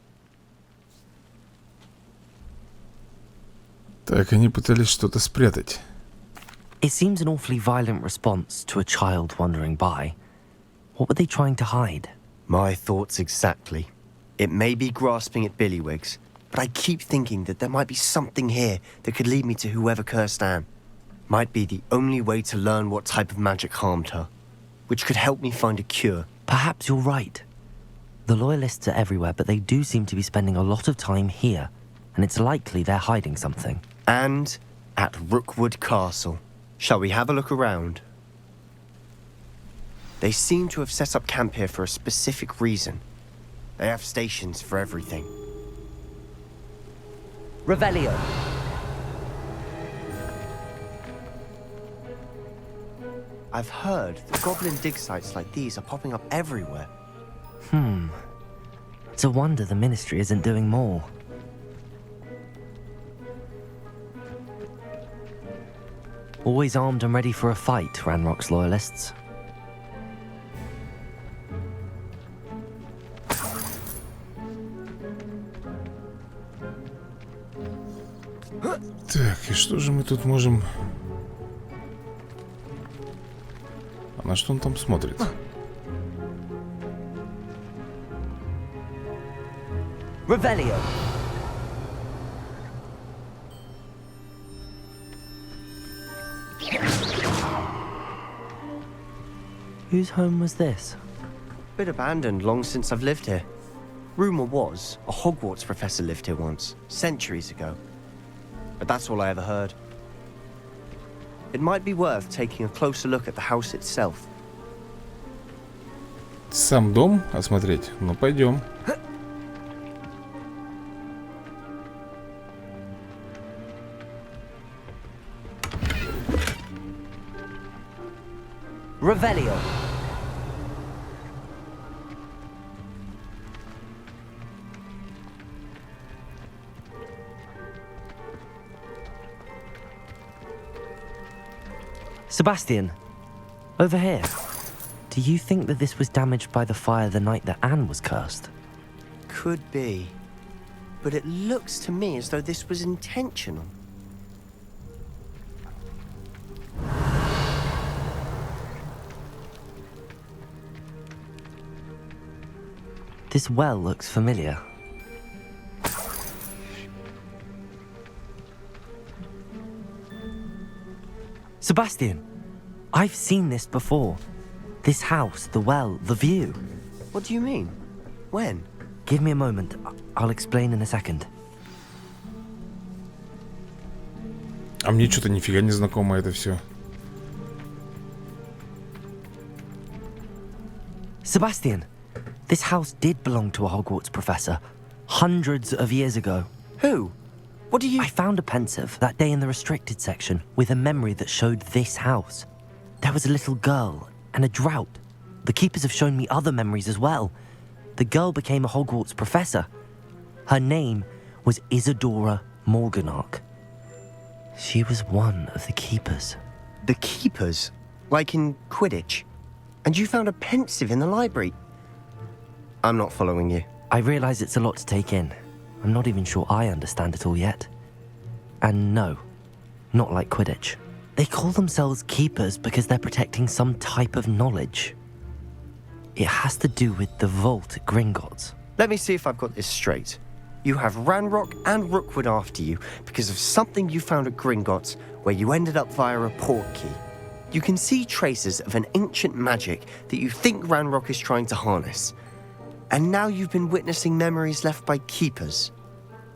Так, они пытались что-то спрятать. It seems an awfully violent response to a child wandering by. What were they trying to hide? My thoughts exactly. It may be grasping at Billywigs, but I keep thinking that there might be something here that could lead me to whoever cursed Anne. Might be the only way to learn what type of magic harmed her, which could help me find a cure. Perhaps you're right. The Loyalists are everywhere, but they do seem to be spending a lot of time here, and it's likely they're hiding something. And at Rookwood Castle. Shall we have a look around? They seem to have set up camp here for a specific reason. They have stations for everything. Revelio. I've heard that goblin dig sites like these are popping up everywhere. It's a wonder the Ministry isn't doing more. Always armed and ready for a fight, Ranrock's Loyalists. Так, и что же мы тут можем... А на что он там смотрит? Revelio. Whose home was this? Bit abandoned long since I've lived here. Rumor was a Hogwarts professor lived here once, centuries ago. But that's all I ever heard. It might be worth taking a closer look at the house itself. Сам дом осмотреть? Ну, пойдем. Revelio. Sebastian, over here. Do you think that this was damaged by the fire the night that Anne was cursed? Could be. But it looks to me as though this was intentional. This well looks familiar. Sebastian, I've seen this before. This house, the well, the view. What do you mean? When? Give me a moment. I'll explain in a second. А мне что-то нифига не знакомо это все. Sebastian, this house did belong to a Hogwarts professor hundreds of years ago. Who? What do you... I found a pensive that day in the restricted section with a memory that showed this house. There was a little girl and a drought. The keepers have shown me other memories as well. The girl became a Hogwarts professor. Her name was Isadora Morganach. She was one of the keepers. The keepers? Like in Quidditch? And you found a pensive in the library? I'm not following you. I realize it's a lot to take in. I'm not even sure I understand it all yet. And no, not like Quidditch. They call themselves keepers because they're protecting some type of knowledge. It has to do with the vault at Gringotts. Let me see if I've got this straight. You have Ranrock and Rookwood after you because of something you found at Gringotts where you ended up via a portkey. You can see traces of an ancient magic that you think Ranrock is trying to harness. And now you've been witnessing memories left by keepers.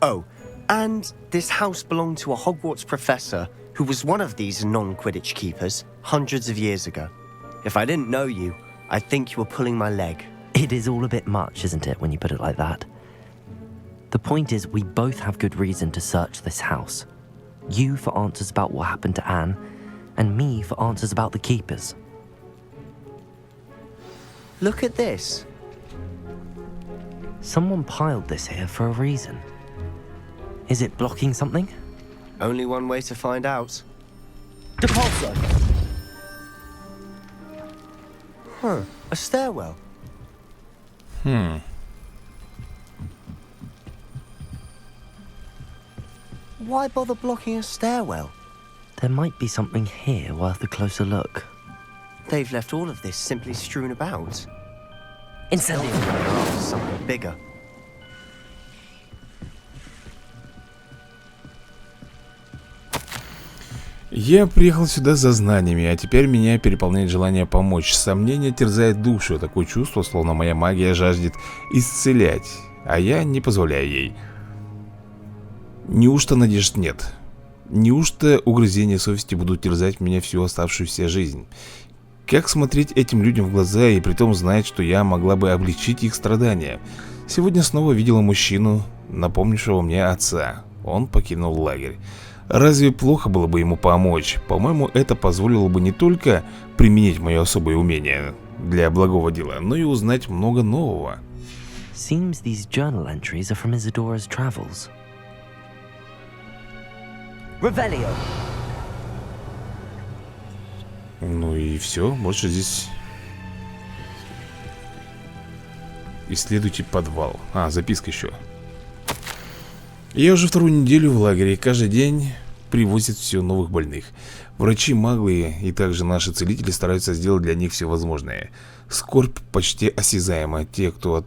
Oh, and this house belonged to a Hogwarts professor who was one of these non-Quidditch keepers hundreds of years ago. If I didn't know you, I'd think you were pulling my leg. It is all a bit much, isn't it, when you put it like that? The point is, we both have good reason to search this house. You for answers about what happened to Anne, and me for answers about the keepers. Look at this. Someone piled this here for a reason. Is it blocking something? Only one way to find out. Depulso! Huh, a stairwell. Why bother blocking a stairwell? There might be something here worth a closer look. They've left all of this simply strewn about. Incendio. They're after something bigger. Я приехал сюда за знаниями, а теперь меня переполняет желание помочь. Сомнение терзает душу, такое чувство, словно моя магия жаждет исцелять, а я не позволяю ей. Неужто надежд нет? Неужто угрызения совести будут терзать меня всю оставшуюся жизнь? Как смотреть этим людям в глаза и притом знать, что я могла бы облегчить их страдания? Сегодня снова видела мужчину, напомнившего мне отца. Он покинул лагерь. Разве плохо было бы ему помочь? По-моему, это позволило бы не только применить мое особое умение для благого дела, но и узнать много нового. Seems these journal entries are from Isadora's travels. Revelio. Ну и все, больше здесь... Исследуйте подвал. А, записка еще. Я уже вторую неделю в лагере, и каждый день привозят все новых больных. Врачи, маглы и также наши целители стараются сделать для них все возможное. Скорбь почти осязаема. Те, кто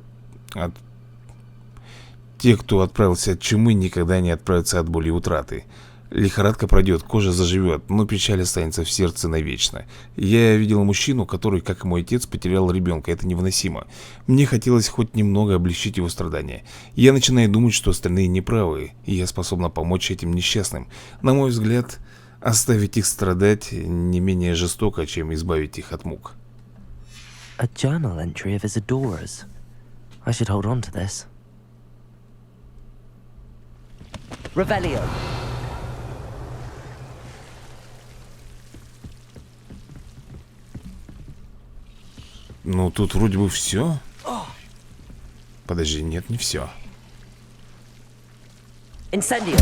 отправился от чумы, никогда не отправятся от боли и утраты. Лихорадка пройдет, кожа заживет, но печаль останется в сердце навечно. Я видел мужчину, который, как и мой отец, потерял ребенка. Это невыносимо. Мне хотелось хоть немного облегчить его страдания. Я начинаю думать, что остальные неправы, и я способна помочь этим несчастным. На мой взгляд, оставить их страдать не менее жестоко, чем избавить их от мук. A journal entry of Isadora's. I should hold on to this. Revelio. Ну, тут вроде бы все. Подожди, нет, не все. Incendio.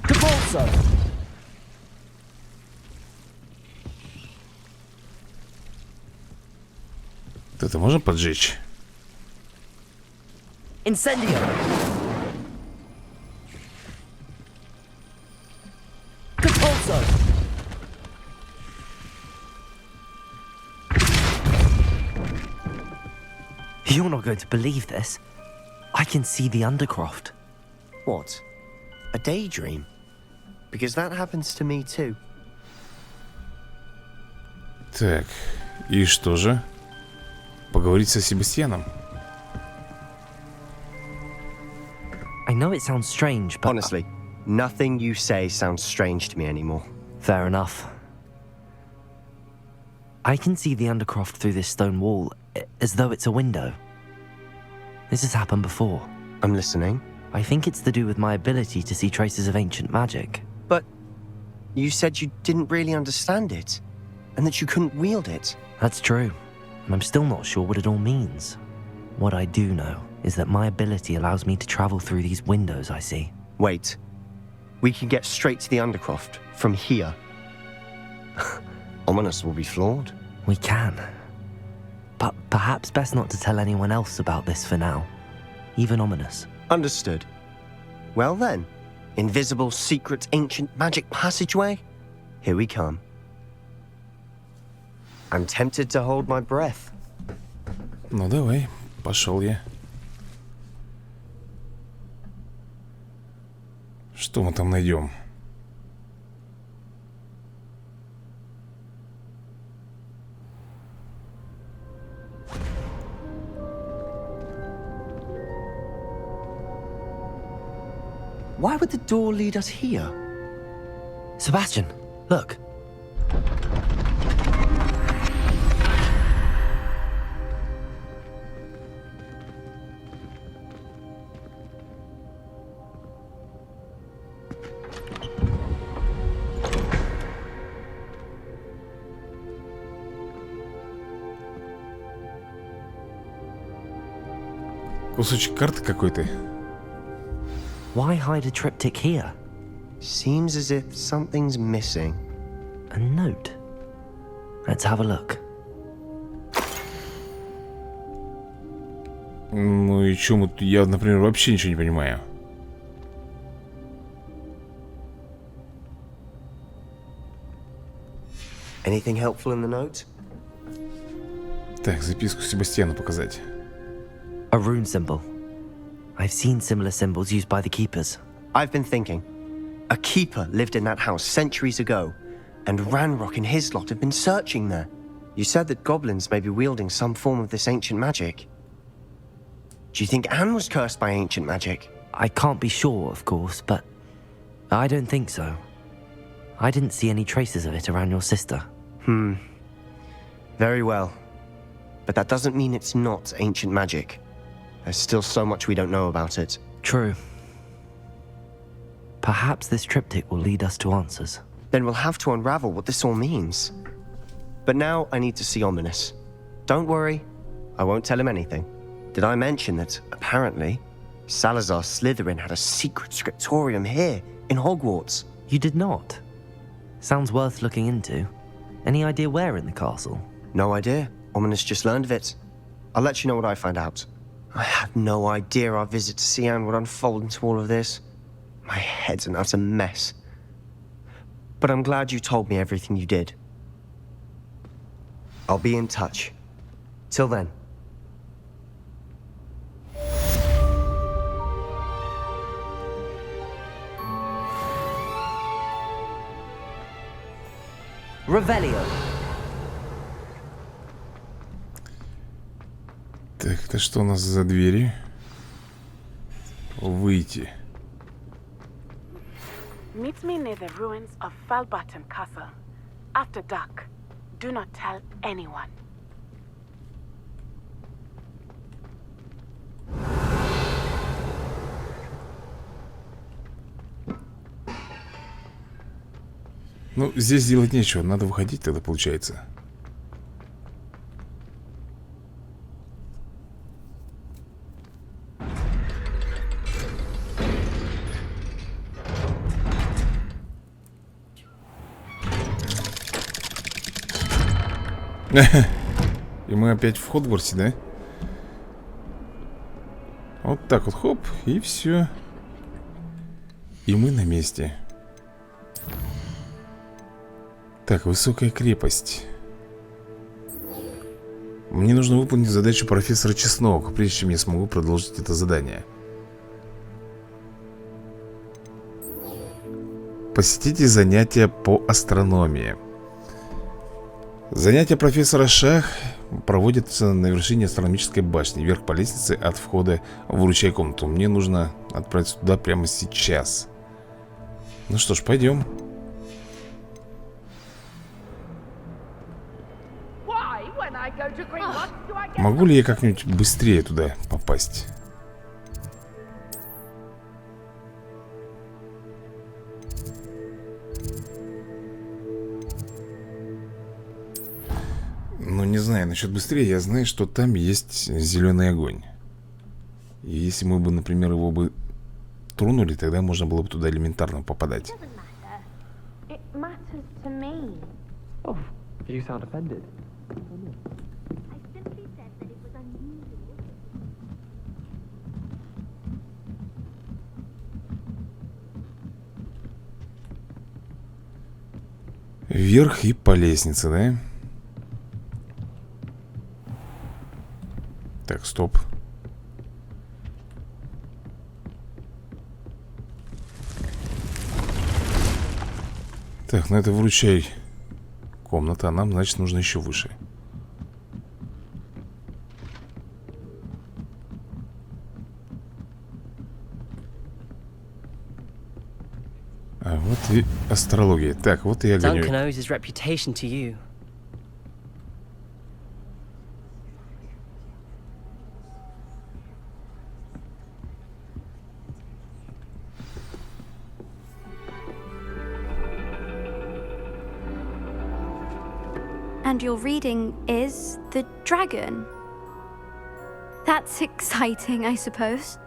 Capolso. Это можно поджечь? Incendio. Capolso. You're not going to believe this. I can see the Undercroft. What? A daydream? Because that happens to me too. Так, и что же? Поговорить со Себастьяном? I know it sounds strange, but... Honestly, nothing you say sounds strange to me anymore. Fair enough. I can see the Undercroft through this stone wall, as though it's a window. This has happened before. I'm listening. I think it's to do with my ability to see traces of ancient magic. But you said you didn't really understand it, and that you couldn't wield it. That's true, and I'm still not sure what it all means. What I do know is that my ability allows me to travel through these windows I see. Wait. We can get straight to the Undercroft from here. Ominous will be flawed. We can. But perhaps best not to tell anyone else about this for now. Even Ominous. Understood. Well then, invisible, secret, ancient magic passageway? Here we come. I'm tempted to hold my breath. Ну давай, пошел я. Что мы там найдем? Why would the door lead us here? Sebastian, look. Кусочек карты какой-то. Why hide a triptych here? Seems as if something's missing. A note? Let's have a look. Ну и чему я, например, вообще ничего не понимаю. Anything helpful in the note? Так, записку Себастьяну показать. A rune symbol. I've seen similar symbols used by the keepers. I've been thinking. A keeper lived in that house centuries ago, and Ranrock and his lot have been searching there. You said that goblins may be wielding some form of this ancient magic. Do you think Anne was cursed by ancient magic? I can't be sure, of course, but I don't think so. I didn't see any traces of it around your sister. Very well. But that doesn't mean it's not ancient magic. There's still so much we don't know about it. True. Perhaps this triptych will lead us to answers. Then we'll have to unravel what this all means. But now I need to see Ominous. Don't worry, I won't tell him anything. Did I mention that, apparently, Salazar Slytherin had a secret scriptorium here, in Hogwarts? You did not? Sounds worth looking into. Any idea where in the castle? No idea. Ominous just learned of it. I'll let you know what I find out. I had no idea our visit to Sian would unfold into all of this. My head's an utter mess. But I'm glad you told me everything you did. I'll be in touch. Till then. Revelio. Так, это что у нас за двери? Выйти. Meet me near the ruins of Falbaton Castle. After dark. Do not tell anyone. Ну, здесь делать нечего, надо выходить тогда, получается. И мы опять в Хогвартсе, да? Вот так вот, хоп, и все. И мы на месте. Так, высокая крепость. Мне нужно выполнить задачу профессора Чеснок, прежде чем я смогу продолжить это задание. Посетите занятия по астрономии. Занятия профессора Шах проводятся на вершине астрономической башни, вверх по лестнице от входа в ручей-комнату. Мне нужно отправиться туда прямо сейчас. Ну что ж, пойдем. Могу ли я как-нибудь быстрее туда попасть? Ну, не знаю, насчет быстрее. Я знаю, что там есть зеленый огонь. И если мы бы, например, его бы тронули, тогда можно было бы туда элементарно попадать. Вверх и по лестнице, да? Так, стоп. Так, ну это вручай комната, а нам, значит, нужно еще выше. А вот и астрология. Так, вот и я гоню. Duncan owes his reputation to you. And your reading is the dragon. That's exciting, I suppose.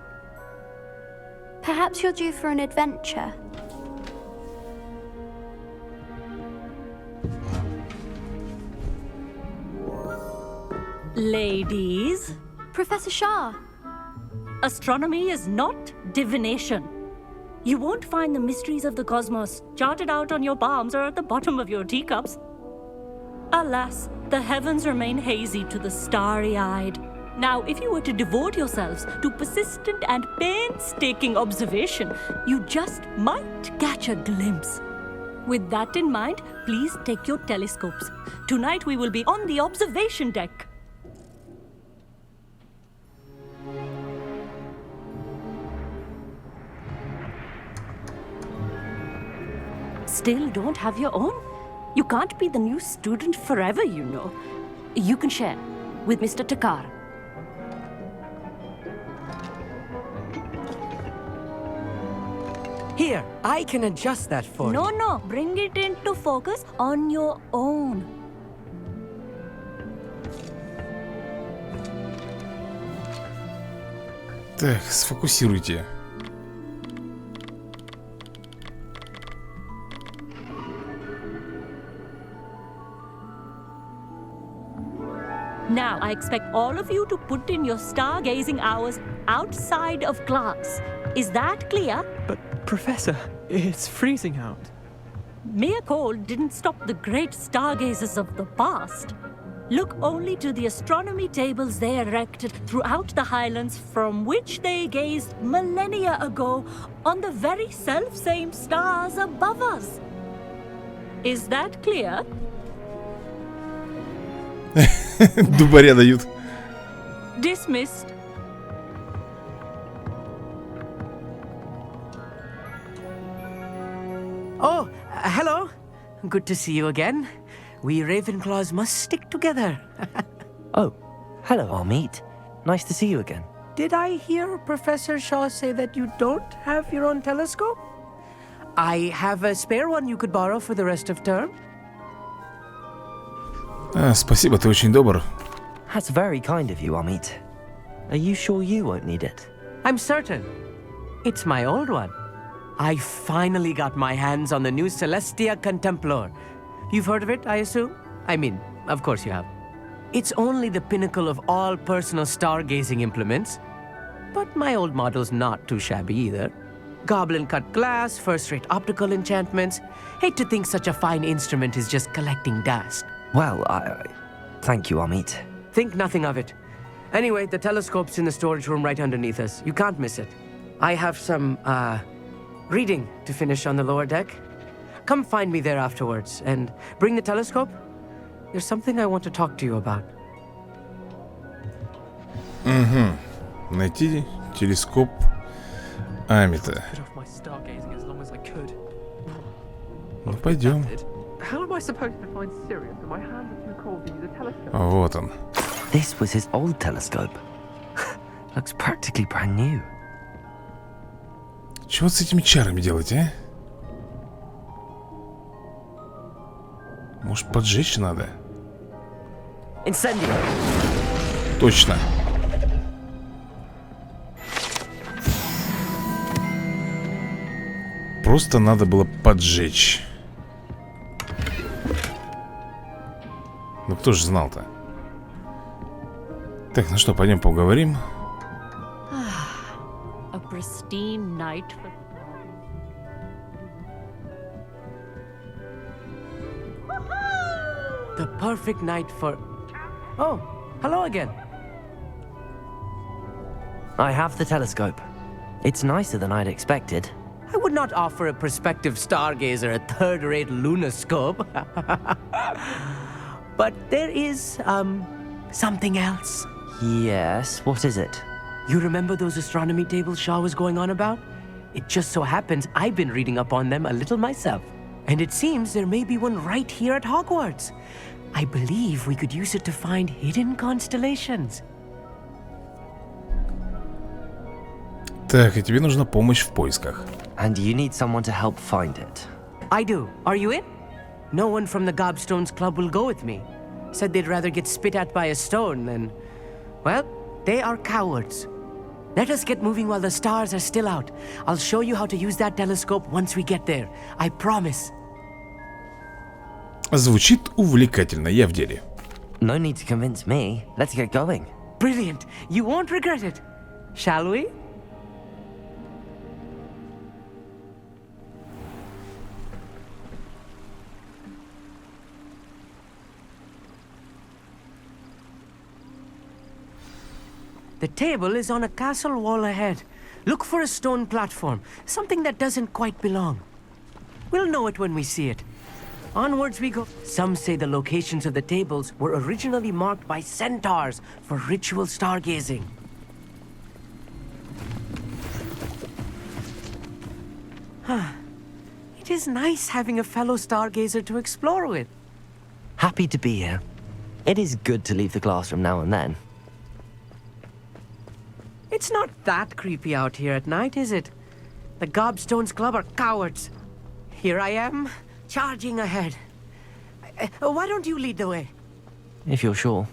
Perhaps you're due for an adventure. Ladies. Professor Shah. Astronomy is not divination. You won't find the mysteries of the cosmos charted out on your palms or at the bottom of your teacups. Alas, the heavens remain hazy to the starry-eyed. Now, if you were to devote yourselves to persistent and painstaking observation, you just might catch a glimpse. With that in mind, please take your telescopes. Tonight we will be on the observation deck. Still don't have your own? You can't be the new student forever, you know. You can share with Mr. Takar. Here, I can adjust that for you. No, bring it into focus on your own. Так, сфокусируйте. Now, I expect all of you to put in your stargazing hours outside of class. Is that clear? But, Professor, it's freezing out. Mere cold didn't stop the great stargazers of the past. Look only to the astronomy tables they erected throughout the highlands from which they gazed millennia ago on the very self-same stars above us. Is that clear? Дубаря дают. Dismissed. Oh, hello. Good to see you again. We Ravenclaws must stick together. Oh, hello, Amit. Nice to see you again. Did I hear Professor Shaw say that you don't have your own telescope? I have a spare one you could borrow for the rest of term. Спасибо, ты очень добр. That's very kind of you, Amit. Are you sure you won't need it? I'm certain. It's my old one. I finally got my hands on the new Celestia Contemplar. You've heard of it, I assume? I mean, of course you have. It's only the pinnacle of all personal stargazing implements. But my old model's not too shabby either. Goblin-cut glass, first-rate optical enchantments. Hate to think such a fine instrument is just collecting dust. Well, thank you, Amit. Think nothing of it. Anyway, the telescope's in the storage room right underneath us. You can't miss it. I have some, reading to finish on the lower deck. Come find me there afterwards, and bring the telescope. There's something I want to talk to you about. Найти телескоп Амита. Ну, пойдем. How am I supposed to find Sirius when my hands are too cold to use a telescope? Вот он. This was his old telescope. Looks practically brand new. Чего с этими чарами делать, а? Может, поджечь надо? Incendio. Точно. Просто надо было поджечь. Ну кто же знал-то? Так, ну что, пойдем поговорим. A pristine night for... The perfect night for... Oh, hello again. I have the telescope. It's nicer than I'd expected. I would not offer a prospective stargazer a third-rate lunoscope. But there is, something else. Yes, what is it? You remember those astronomy tables Shaw was going on about? It just so happens I've been reading up on them a little myself. And it seems there may be one right here at Hogwarts. I believe we could use it to find hidden constellations. Так, и тебе нужна помощь в поисках. And you need someone to help find it. I do. Are you in? No one from the Gobstones Club will go with me. Said they'd rather get spit at by a stone than... Well, they are cowards. Let us get moving while the stars are still out. I'll show you how to use that telescope once we get there. I promise. Звучит увлекательно, я в деле. No need to convince me. Let's get going. Brilliant. You won't regret it. Shall we? The table is on a castle wall ahead. Look for a stone platform, something that doesn't quite belong. We'll know it when we see it. Onwards we go. Some say the locations of the tables were originally marked by centaurs for ritual stargazing. It is nice having a fellow stargazer to explore with. Happy to be here. It is good to leave the classroom now and then. It's not that creepy out here at night, is it? The Gobstones Club are cowards. Here I am, charging ahead. Why don't you lead the way? If you're sure.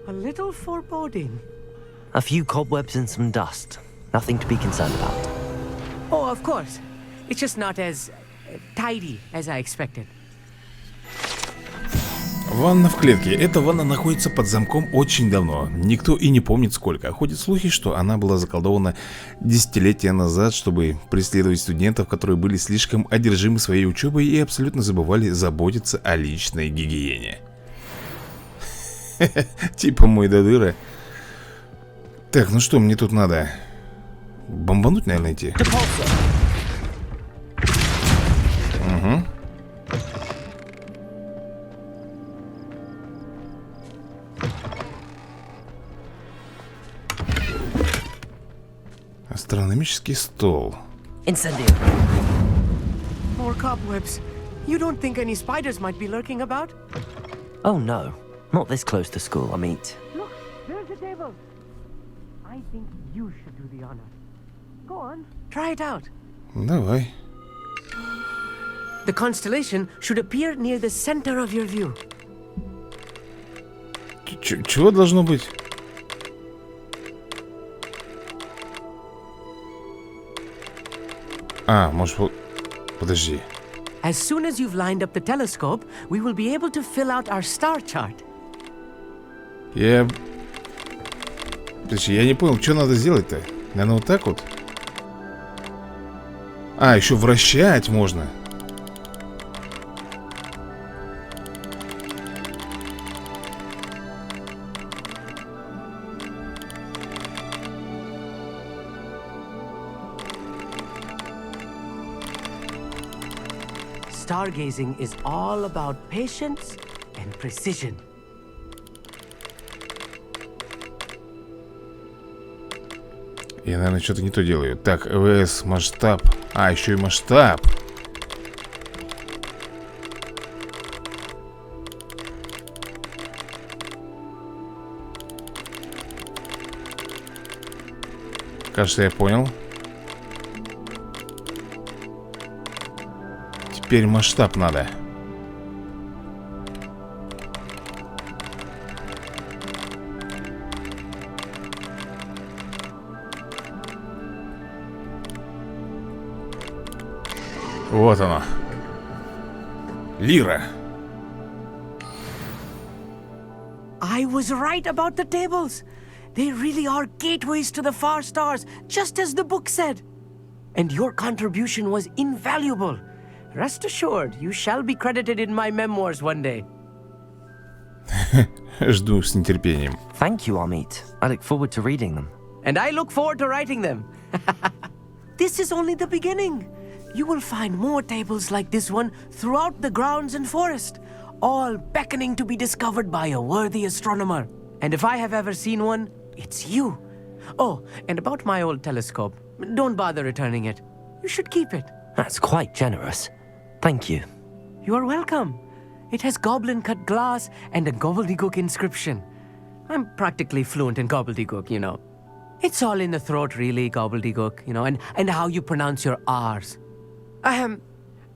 A little foreboding. A few cobwebs and some dust. Nothing to be concerned about. Oh, of course. It's just not as tidy as I expected. Ванна в клетке. Эта ванна находится под замком очень давно. Никто и не помнит сколько. Ходят слухи, что она была заколдована десятилетия назад, чтобы преследовать студентов, которые были слишком одержимы своей учебой и абсолютно забывали заботиться о личной гигиене. Типа мой додыра. Так, ну что мне тут надо? Бомбануть, наверное, идти? Угу. Астрономический стол. Incendio. More cobwebs. You don't think any spiders might be lurking about? Oh no, not this close to school, I mean. Look, there's the table. I think you should do the honor. Go on, try it out. Давай. The constellation should appear near the center of your view. Чего должно быть? А, может, подожди. As soon as you've lined up the telescope, we will be able to fill out our star chart. Подожди, я не понял, что надо сделать-то? Наверное, вот так вот? А, еще вращать можно. Stargazing is all about patience and precision. Я, наверное, что-то не то делаю. Так, ВС, масштаб. А, еще и масштаб. Кажется, я понял. Теперь масштаб надо. Вот оно. Лира. I was right about the tables. They really are gateways to the far stars, just as the book said. And your contribution was invaluable. Rest assured, you shall be credited in my memoirs one day. Жду с нетерпением. Thank you, Amit. I look forward to reading them. And I look forward to writing them. This is only the beginning. You will find more tables like this one throughout the grounds and forest, all beckoning to be discovered by a worthy astronomer. And if I have ever seen one, it's you. Oh, and about my old telescope, don't bother returning it. You should keep it. That's quite generous. Thank you. You are welcome. It has goblin-cut glass and a gobbledygook inscription. I'm practically fluent in gobbledygook, you know. It's all in the throat, really, gobbledygook, you know, and how you pronounce your R's.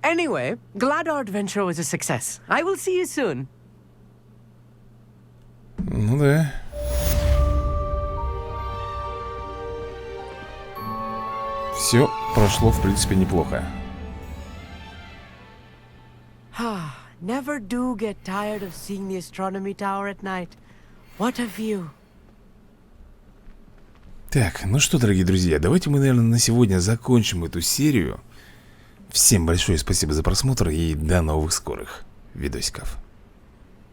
Anyway, glad our adventure was a success. I will see you soon. Ну да. Все прошло, в принципе, неплохо. Never do get tired of seeing the astronomy tower at night. What a view. Так, ну что, дорогие друзья, давайте мы, наверное, на сегодня закончим эту серию. Всем большое спасибо за просмотр и до новых скорых видосиков.